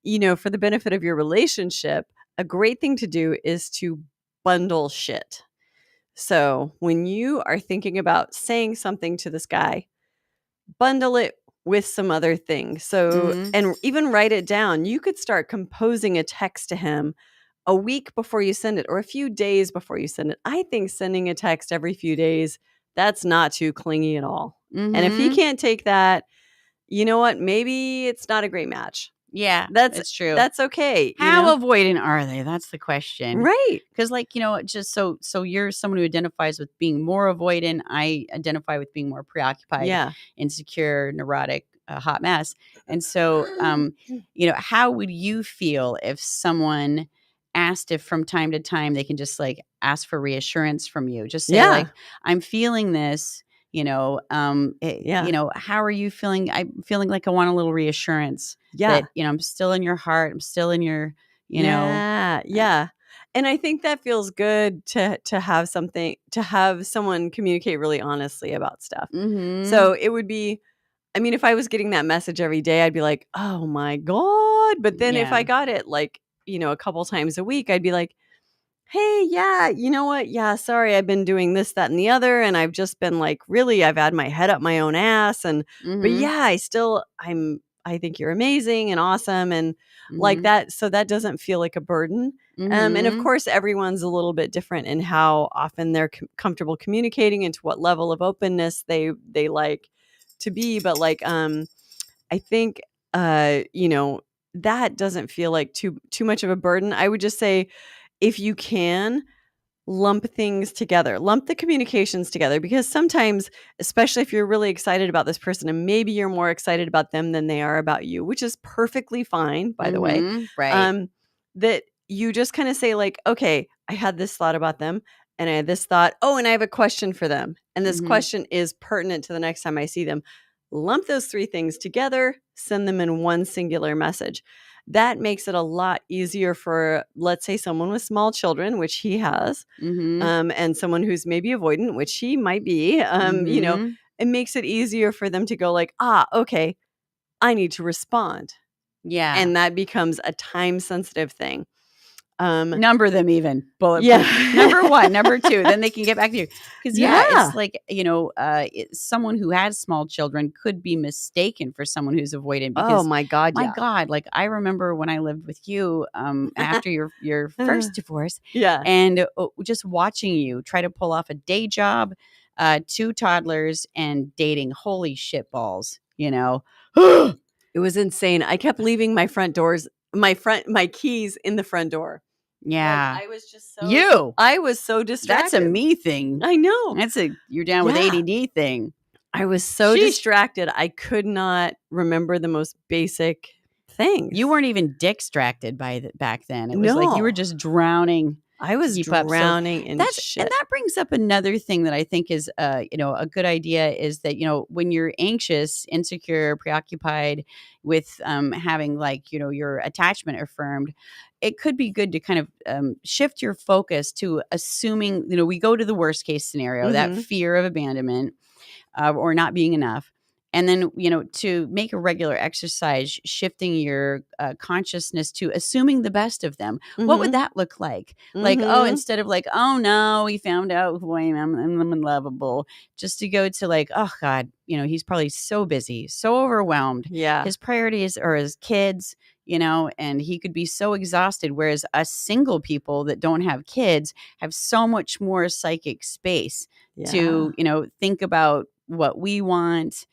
for the benefit of your relationship, a great thing to do is to bundle shit. So when you are thinking about saying something to this guy, bundle it with some other things. So, and even write it down. You could start composing a text to him a week before you send it, or a few days before you send it. I think sending a text every few days, that's not too clingy at all. And if he can't take that, you know what? Maybe it's not a great match. Yeah, that's true. That's okay. How avoidant are they? That's the question. Right. Because just so you're someone who identifies with being more avoidant. I identify with being more preoccupied, insecure, neurotic, hot mess. And so, how would you feel if someone asked if from time to time they can just like ask for reassurance from you? Just say like, I'm feeling this. How are you feeling? I'm feeling like I want a little reassurance. That, I'm still in your heart. I'm still in your, Yeah. And I think that feels good to have someone communicate really honestly about stuff. So it would be, if I was getting that message every day, I'd be like, oh my God. But then if I got it like, a couple times a week, I'd be like, hey, yeah, you know what? Yeah, sorry, I've been doing this, that, and the other. And I've just been like, really, I've had my head up my own ass. And, but yeah, I think you're amazing and awesome. And like that. So that doesn't feel like a burden. And of course, everyone's a little bit different in how often they're comfortable communicating and to what level of openness they like to be. But like, I think, that doesn't feel like too much of a burden. I would just say, if you can, lump things together, lump the communications together, because sometimes, especially if you're really excited about this person and maybe you're more excited about them than they are about you, which is perfectly fine, by the way, right? That you just kind of say like, okay, I had this thought about them and I had this thought. Oh, and I have a question for them. And this question is pertinent to the next time I see them. Lump those three things together, send them in one singular message. That makes it a lot easier for, let's say, someone with small children, which he has, and someone who's maybe avoidant, which he might be. It makes it easier for them to go like, okay, I need to respond. Yeah. And that becomes a time-sensitive thing. Number them even. Bulletproof. Number 1, number 2, then they can get back to you. Because it's like, someone who has small children could be mistaken for someone who's avoidant. Because, oh my God. My God. Like I remember when I lived with you after your first divorce. And just watching you try to pull off a day job, 2 toddlers and dating. Holy shit balls, It was insane. I kept leaving my my keys in the front door. Yeah. Like, I was just so I was so distracted. That's a me thing. I know. You're down with ADD thing. I was so distracted. I could not remember the most basic things. You weren't even dick-strstracted back then. It was like you were just drowning. I was drowning in shit. And that brings up another thing that I think is, a good idea is that, when you're anxious, insecure, preoccupied with having like, your attachment affirmed, it could be good to kind of shift your focus to assuming, we go to the worst case scenario, that fear of abandonment or not being enough. And then, to make a regular exercise, shifting your consciousness to assuming the best of them. What would that look like? Like, instead of like, oh no, we found out who I am and I'm unlovable, just to go to like, oh God, he's probably so busy, so overwhelmed. Yeah. His priorities are his kids, and he could be so exhausted. Whereas us single people that don't have kids have so much more psychic space to, think about what we want.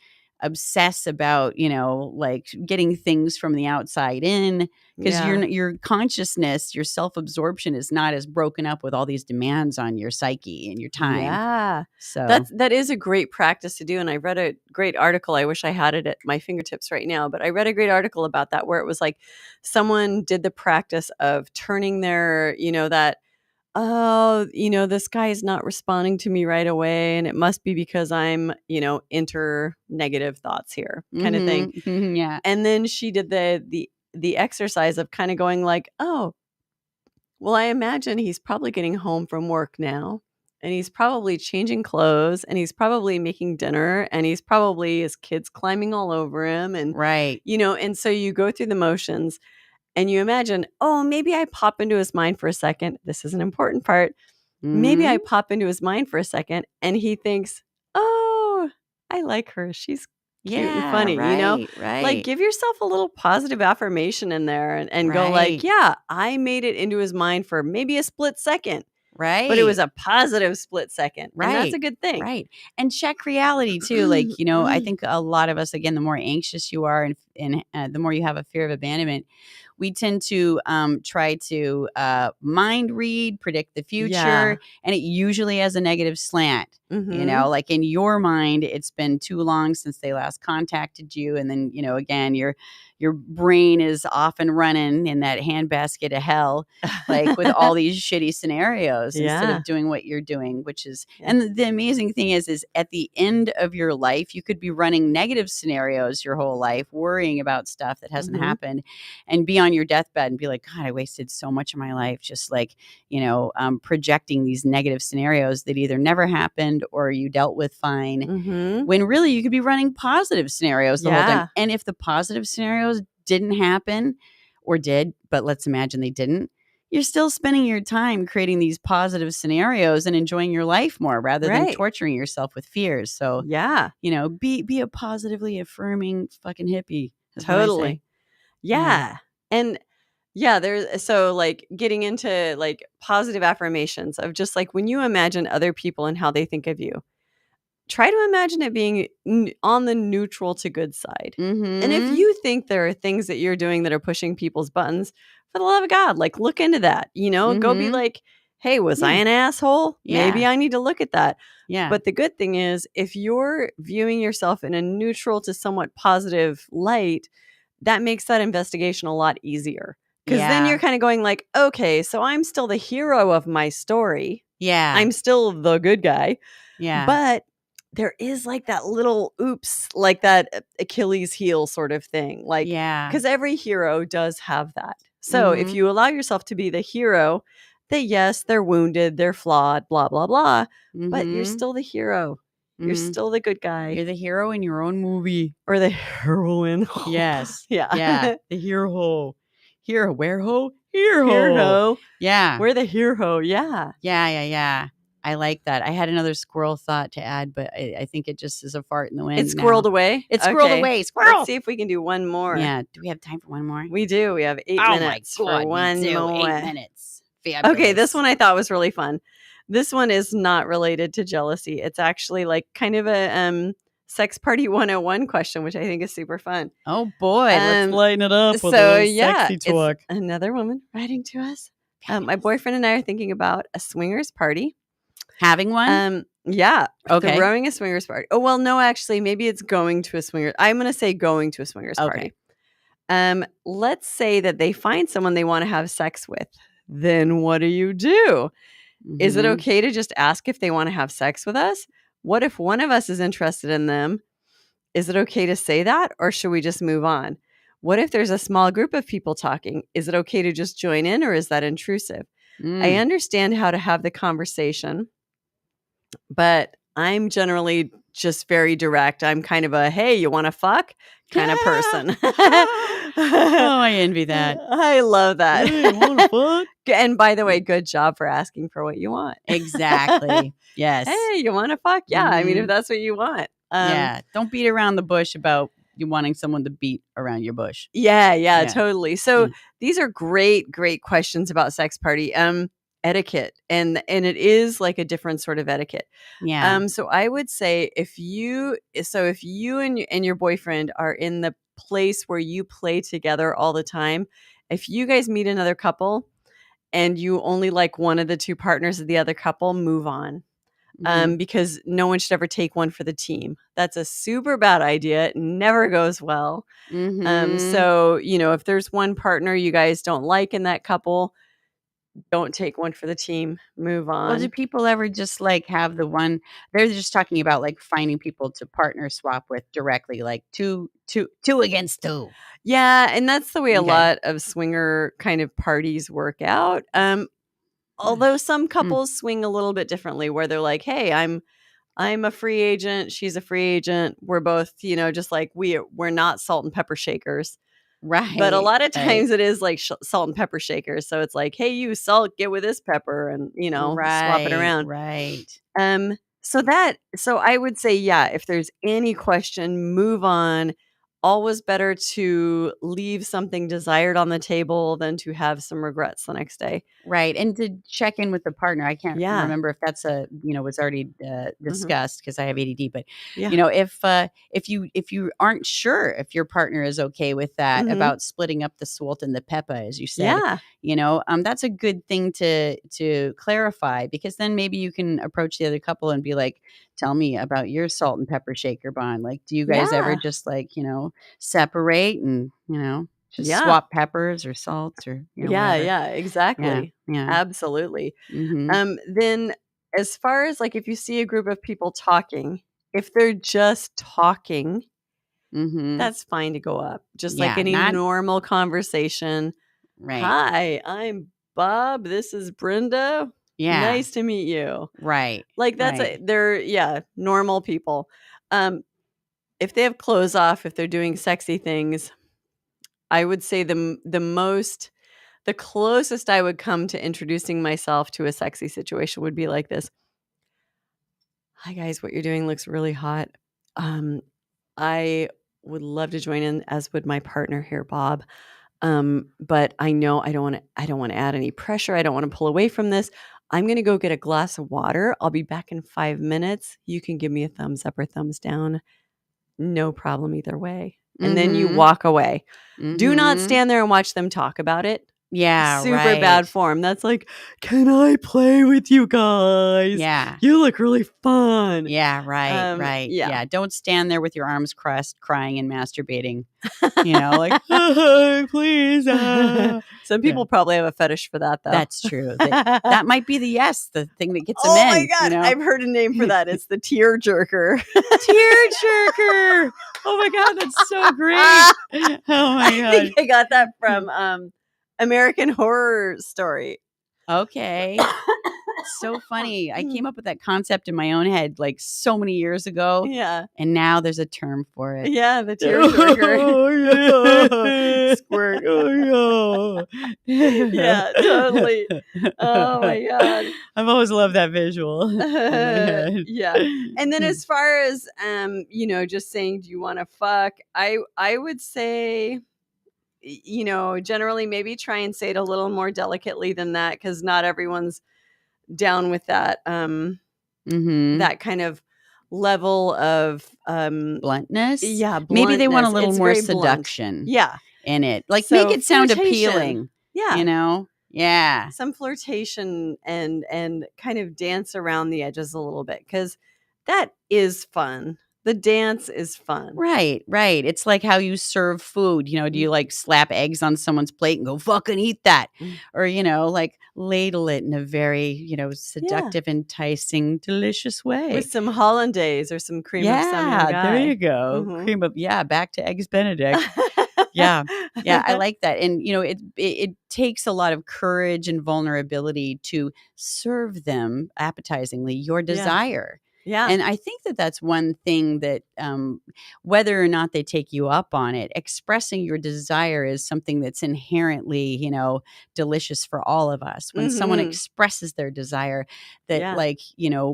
obsess about, like getting things from the outside in, because your consciousness, your self-absorption is not as broken up with all these demands on your psyche and your time. Yeah. So that is a great practice to do. And I read a great article. I wish I had it at my fingertips right now, but I read a great article about that, where it was like someone did the practice of turning their, this guy is not responding to me right away, and it must be because I'm, enter negative thoughts here, kind of thing. Mm-hmm, yeah. And then she did the exercise of kind of going like, oh, well, I imagine he's probably getting home from work now, and he's probably changing clothes, and he's probably making dinner, and he's probably, his kids climbing all over him, and Right. and so you go through the motions. And you imagine, oh, maybe I pop into his mind for a second. This is an important part. Maybe I pop into his mind for a second and he thinks, oh, I like her. She's cute and funny, right. Like, give yourself a little positive affirmation in there and go like, yeah, I made it into his mind for maybe a split second. Right. But it was a positive split second. Right. And that's a good thing. Right. And check reality too. Like, I think a lot of us, again, the more anxious you are and the more you have a fear of abandonment, we tend to try to mind read, predict the future, and it usually has a negative slant. Like in your mind, it's been too long since they last contacted you. And then, again, your brain is off and running in that handbasket of hell, like with all these shitty scenarios instead of doing what you're doing, which is, and the amazing thing is at the end of your life, you could be running negative scenarios your whole life, worrying about stuff that hasn't happened, and be on your deathbed and be like, God, I wasted so much of my life just like, projecting these negative scenarios that either never happened or you dealt with fine, when really you could be running positive scenarios the whole time. And if the positive scenarios didn't happen or did, but let's imagine they didn't, you're still spending your time creating these positive scenarios and enjoying your life more rather than torturing yourself with fears. So be a positively affirming fucking hippie. Totally. Yeah. And there's so like getting into like positive affirmations of just like when you imagine other people and how they think of you, try to imagine it being on the neutral to good side. And if you think there are things that you're doing that are pushing people's buttons, for the love of God, like look into that, go be like, hey, was I an asshole? Maybe I need to look at that. But the good thing is if you're viewing yourself in a neutral to somewhat positive light, that makes that investigation a lot easier. Because then you're kind of going like, okay, so I'm still the hero of my story. I'm still the good guy. But there is like that little oops, like that Achilles heel sort of thing. Like, because every hero does have that. So if you allow yourself to be the hero, that yes, they're wounded, they're flawed, blah, blah, blah, but you're still the hero. You're still the good guy. You're the hero in your own movie. Or the heroine. Yes. Yeah. The hero. Hero. Where ho? Hero. Yeah. We're the hero. Yeah. Yeah. I like that. I had another squirrel thought to add, but I think it just is a fart in the wind. It's squirreled away? It's squirreled away. Squirrel! Let's see if we can do one more. Yeah. Do we have time for one more? We do. We have 8 minutes for one more. 8 minutes. Fabulous. Okay, this one I thought was really fun. This one is not related to jealousy. It's actually like kind of a Sex Party 101 question, which I think is super fun. Oh boy, let's lighten it up with a sexy talk. It's another woman writing to us. My boyfriend and I are thinking about a swingers party. Having one? Okay. Throwing a swingers party. Oh, well, no, actually, maybe it's going to a swingers. I'm going to say going to a swingers party. Let's say that they find someone they want to have sex with. Then what do you do? Is it okay to just ask if they want to have sex with us? What if one of us is interested in them? Is it okay to say that? Or should we just move on? What if there's a small group of people talking? Is it okay to just join in or is that intrusive? I understand how to have the conversation, but I'm generally just very direct. I'm kind of a, hey, you want to fuck kind of person. Oh, I envy that. I love that. Hey, you want to fuck? And by the way, good job for asking for what you want. Exactly. Yes. Hey, you want to fuck? Yeah. I mean, if that's what you want. Don't beat around the bush about you wanting someone to beat around your bush. Yeah, totally. So these are great questions about sex party. etiquette, and it is like a different sort of etiquette. Yeah. So I would say if you and your boyfriend are in the place where you play together all the time, if you guys meet another couple and you only like one of the two partners of the other couple, move on. Mhm. Because no one should ever take one for the team. That's a super bad idea. It never goes well. Mhm. So, if there's one partner you guys don't like in that couple, don't take one for the team. Move Well, do on. people ever just, like, have the one they're just talking about, like, finding people to partner swap with directly, like, 2 against 2. Yeah, and that's the way a Okay. lot of swinger kind of parties work out. Mm, Although some mm. couples swing a little bit differently where they're like, "Hey, I'm a free agent, she's a free agent. We're both, just like we're not salt and pepper shakers." But a Right, lot of right. times it is like salt and pepper shakers. So it's like, "Hey, you salt, get with this pepper," and, swap it Right, around. right. So I would say, yeah, if there's any question, move on. Always better to leave something desired on the table than to have some regrets the next day. Right, and to check in with the partner, I can't Yeah. remember if that's was already, Mhm. discussed because I have ADD, but, Yeah. if you aren't sure if your partner is okay with that, Mhm. about splitting up the salt and the pepper, as you said, Yeah. that's a good thing to clarify because then maybe you can approach the other couple and be like, "Tell me about your salt and pepper shaker bond. Like, do you guys ever Yeah. just, like, separate and, just Yeah. swap peppers or salts or, Yeah, whatever?" yeah, Yeah, exactly. yeah. Absolutely. Mhm, Then as far as, like, if you see a group of people talking, if they're just talking, mhm. that's fine to go up. Just like Yeah, any not normal conversation. right. "Hi, I'm Bob. This is Brenda. Yeah, Nice to meet you." right, Like, right. they're, yeah, normal people. Um, if they have clothes off, if they're doing sexy things, I would say the closest I would come to introducing myself to a sexy situation would be like this. "Hi, guys. What you're doing looks really hot. Um, I would love to join in, as would my partner here, Bob. But I know I don't wanna add any pressure. I don't wanna pull away from this. I'm gonna go get a glass of water. I'll be back in 5 minutes. You can give me a thumbs up or thumbs down. No problem either way." And then you Mhm, walk away. Do not mhm. stand there and watch them talk about it. Yeah, Super right. bad form. That's like, "Can I play with you guys? Yeah. You look really fun." Yeah, right, right. Yeah. Yeah, don't stand there with your arms crossed crying and masturbating, like, "Oh, please, ah." Some Yeah, people probably have a fetish for that, though. that's true. That might be the yes, the thing that gets them Oh my in, god, I've heard a name for that. It's the tear jerker. Tearjerker! Oh my god, that's so great. Oh my I think god. I got that from, American Horror Story. Okay. So funny. I came up with that concept in my own head, like, so many years ago, Yeah. and now there's a term for it. Yeah, the tear jerker. Oh, yeah. Squirt. Oh, yeah. Yeah, totally. Oh my god. I've always loved that visual. Oh my god. Yeah. And then as far as, just saying, "Do you wanna fuck?" I would say, generally maybe try and say it a little more delicately than that, because not everyone's down with Mhm. that kind of level of, Bluntness? yeah, Maybe they want a bluntness. little It's more very blunt. seduction Yeah. in it. Like, make So it sound flirtation. appealing, Yeah. Yeah. Some flirtation and kind of dance around the edges a little bit, because that is fun. The dance is fun. Right, right. It's like how you serve food. Do Mm, you like slap eggs on someone's plate and go, fucking eat that? mm. Or, like ladle it in a very, Yeah. seductive, enticing, delicious way. With some hollandaise or some cream of some young Yeah, there you guy. go. Mhm. Cream of, yeah, back to Eggs Benedict. Yeah. Yeah, I like that. And it takes a lot of courage and vulnerability to serve them appetizingly your Yeah. desire. Yeah. And I think that that's one thing that whether or not they take you up on it, expressing your desire is something that's inherently, delicious for all of us. When someone Mhm. expresses their desire, that Yeah. like,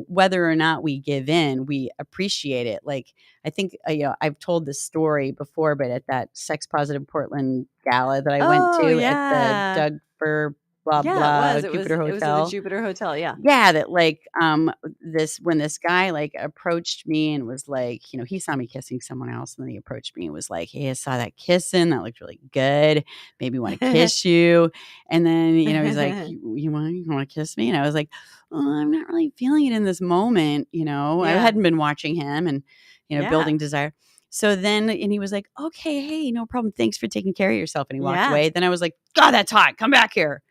whether or not we give in, we appreciate it. Like, I think, I've told this story before, but at that Sex Positive Portland gala that I went Oh, to at the yeah. Doug Fir blah, blah, It was Jupiter at the Hotel. Jupiter Hotel. Yeah. Yeah, that like when this guy like approached me and was like, he saw me kissing someone else, and then he approached me and was like, "Hey, I saw that kissing. That looked really good. Maybe want to kiss you." And then, he's like, You want to kiss me?" And I was like, "Oh, I'm not really feeling it in this moment." I Yeah. hadn't been watching him and, Yeah. building desire. So then, and he was like, "Okay, hey, no problem. Thanks for taking care of yourself." And he walked Yeah. away. Then I was like, "God, that's hot. Come back here."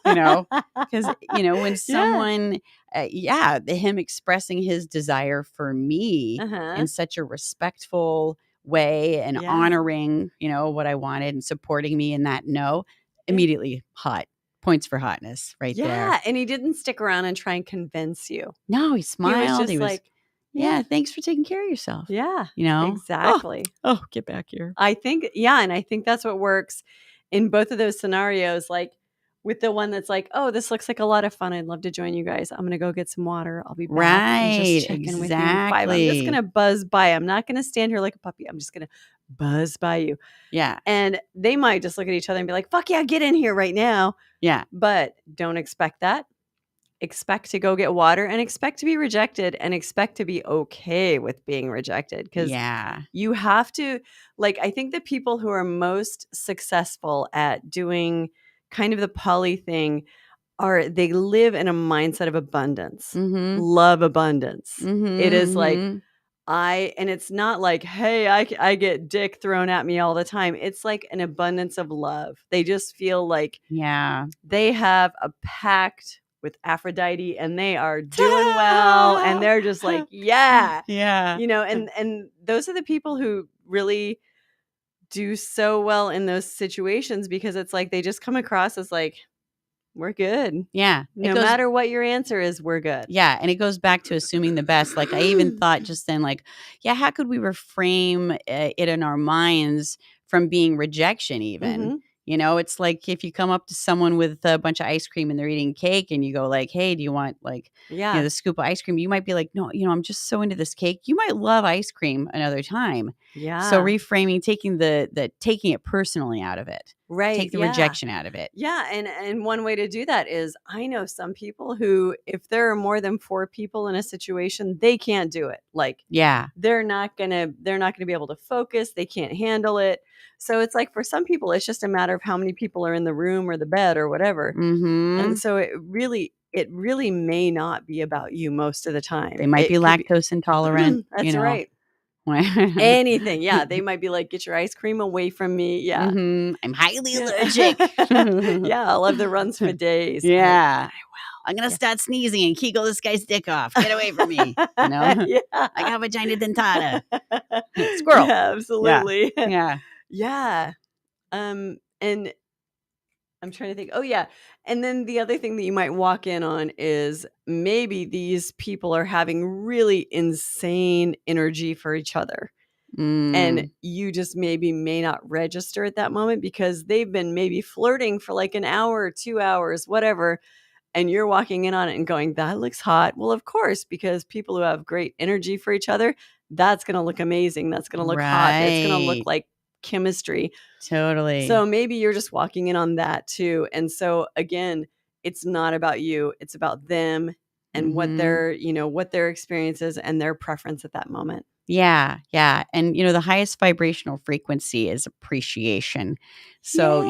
Because, when someone, him expressing his desire for me in such a respectful way and honoring, what I wanted and supporting me in that immediately hot. Points for hotness right there. Yeah. And he didn't stick around and try and convince you. No, he smiled. He was just like, yeah, thanks for taking care of yourself. Yeah. Oh, Exactly. oh, get back here. I think, and I think that's what works in both of those scenarios. Like with the one that's like, "Oh, this looks like a lot of fun. I'd love to join you guys. I'm going to go get some water. I'll be back and just check in with you in 5. I'm just going to buzz by. I'm not going to stand here like a puppy. I'm just going to buzz by you." Yeah. And they might just look at each other and be like, "Fuck yeah, get in here right now." Yeah. But don't expect that. Expect to go get water and expect to be rejected and expect to be okay with being rejected. Because you have to, like, I think the people who are most successful at doing kind of the poly thing they live in a mindset of abundance, love abundance. It is like, and it's not like, "Hey, I get dick thrown at me all the time." It's like an abundance of love. They just feel like they have a pact with Aphrodite and they are doing well. And they're just like, yeah. And those are the people who really do so well in those situations, because it's like they just come across as like, we're good. Yeah. No matter what your answer is, we're good. Yeah. And it goes back to assuming the best. Like I even thought just then, like, how could we reframe it in our minds from being rejection even? It's like if you come up to someone with a bunch of ice cream and they're eating cake and you go like, "Hey, do you want like, the scoop of ice cream?" You might be like, "No, I'm just so into this cake." You might love ice cream another time. Yeah. So reframing, taking taking it personally out of it. Right. Take the rejection out of it. Yeah. And one way to do that is, I know some people who, if there are more than 4 people in a situation, they can't do it. Like, they're not gonna be able to focus. They can't handle it. So it's like, for some people, it's just a matter of how many people are in the room or the bed or whatever. And so it really may not be about you most of the time. They might be lactose intolerant. That's right. Anything. Yeah. They might be like, "Get your ice cream away from me." Yeah. I'm highly allergic. I'll have the runs for days. Yeah. I'm going to start sneezing and kegel this guy's dick off. Get away from me. I got vagina dentata. Squirrel. Yeah, absolutely. Yeah. And I'm trying to think. Oh, yeah. And then the other thing that you might walk in on is maybe these people are having really insane energy for each other. And you just may not register at that moment because they've been maybe flirting for like an hour or 2 hours, whatever. And you're walking in on it and going, "That looks hot." Well, of course, because people who have great energy for each other, that's going to look amazing. That's going to look hot. It's going to look like chemistry. Totally. So maybe you're just walking in on that too. And so again, it's not about you. It's about them and what their experience is and their preference at that moment. Yeah. Yeah. And, the highest vibrational frequency is appreciation. So,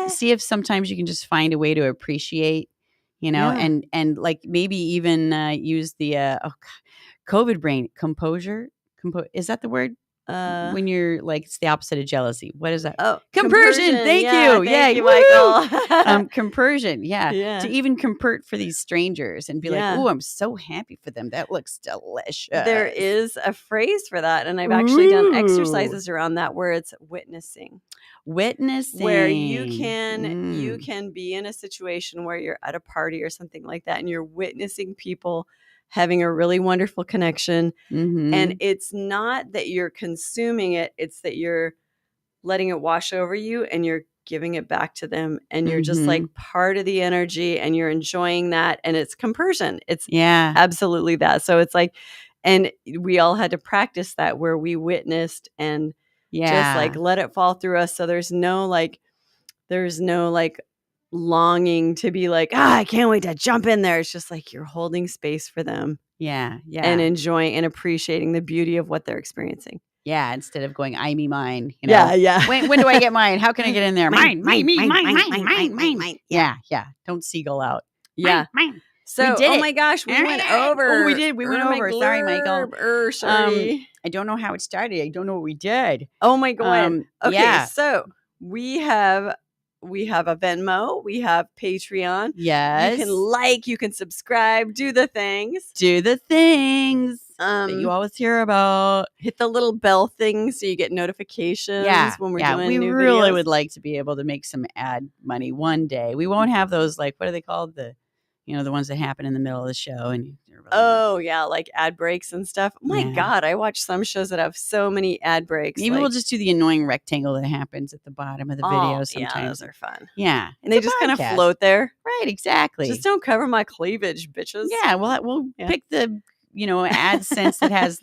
see if sometimes you can just find a way to appreciate, and like maybe even use the COVID brain composure. Is that the word? When you're like, it's the opposite of jealousy. What is that? Oh, compersion. Thank you. Thank you, Michael. Compersion. Yeah. To even compert for these strangers and be like, "Oh, I'm so happy for them. That looks delicious." There is a phrase for that. And I've actually done exercises around that where it's witnessing. Where you can be in a situation where you're at a party or something like that and you're witnessing people having a really wonderful connection. And it's not that you're consuming it, it's that you're letting it wash over you and you're giving it back to them and you're just like part of the energy and you're enjoying that. And it's compersion. It's absolutely that. So it's like, and we all had to practice that where we witnessed and just like let it fall through us. So there's no like longing to be like, I can't wait to jump in there. It's just like you're holding space for them. Yeah. And enjoying and appreciating the beauty of what they're experiencing. Yeah, instead of going, I, me, mine. You know? Yeah. When do I get mine? How can I get in there? Mine. Mine. Yeah. Don't seagull out. Yeah. Mine. So, We did oh it. my gosh, we went over. Oh, we did. We went over. Sorry, Michael. Sorry. I don't know how it started. I don't know what we did. Oh my God. Okay, yeah. so we have a Venmo, we have Patreon. Yes. You can you can subscribe, do the things. That you always hear about. Hit the little bell thing so you get notifications when we're doing new videos. We really would like to be able to make some ad money one day. We won't have those, like, what are they called? The ones that happen in the middle of the show. And like ad breaks and stuff. Oh my God, I watch some shows that have so many ad breaks. Maybe we'll just do the annoying rectangle that happens at the bottom of the video sometimes. Yeah, those are fun. Yeah. And they just kind of float there. Right, exactly. Just don't cover my cleavage, bitches. Yeah, we'll pick the AdSense that has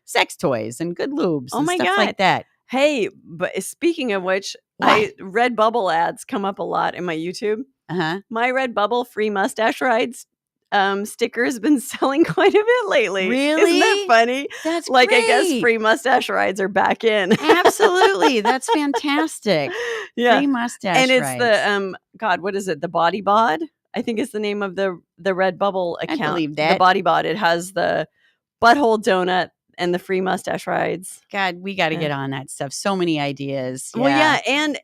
sex toys and good lubes and stuff like that. Hey, but speaking of which, Redbubble ads come up a lot in my YouTube. Uh-huh. My Redbubble free mustache rides sticker has been selling quite a bit lately. Really? Isn't that funny? That's great. I guess free mustache rides are back in. Absolutely. That's fantastic. Yeah. Free mustache and it's rides. the what is it? The Body Bawd, I think is the name of the Redbubble account. I believe that. The Body Bawd. It has the butthole donut and the free mustache rides. God, we got to get on that stuff. So many ideas. Yeah. Well, yeah,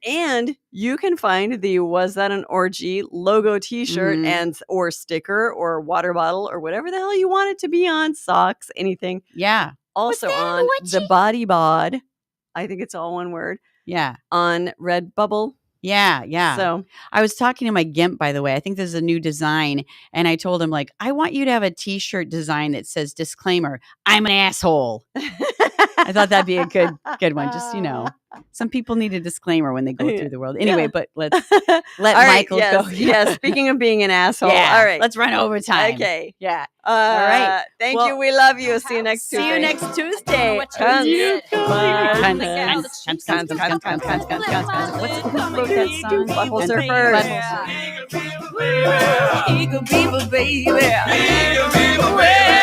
and you can find the Was That an Orgy logo T-shirt and or sticker or water bottle or whatever the hell you want it to be on, socks, anything. Yeah. Also on the Body Bawd. I think it's all one word. Yeah. On Redbubble. Yeah. So I was talking to my GIMP, by the way. I think there's a new design. And I told him, I want you to have a T-shirt design that says, disclaimer, I'm an asshole. I thought that'd be a good one. Just, some people need a disclaimer when they go through the world. Anyway, but let's let Michael go. Yeah, speaking of being an asshole. Yeah, all right. Let's run overtime. Okay. Yeah. All right. Thank you. We love you. See you next Tuesday. See you next Tuesday. Who wrote that song? Butthole Surfers. Eagle Beaver, baby. Eagle Beaver, baby.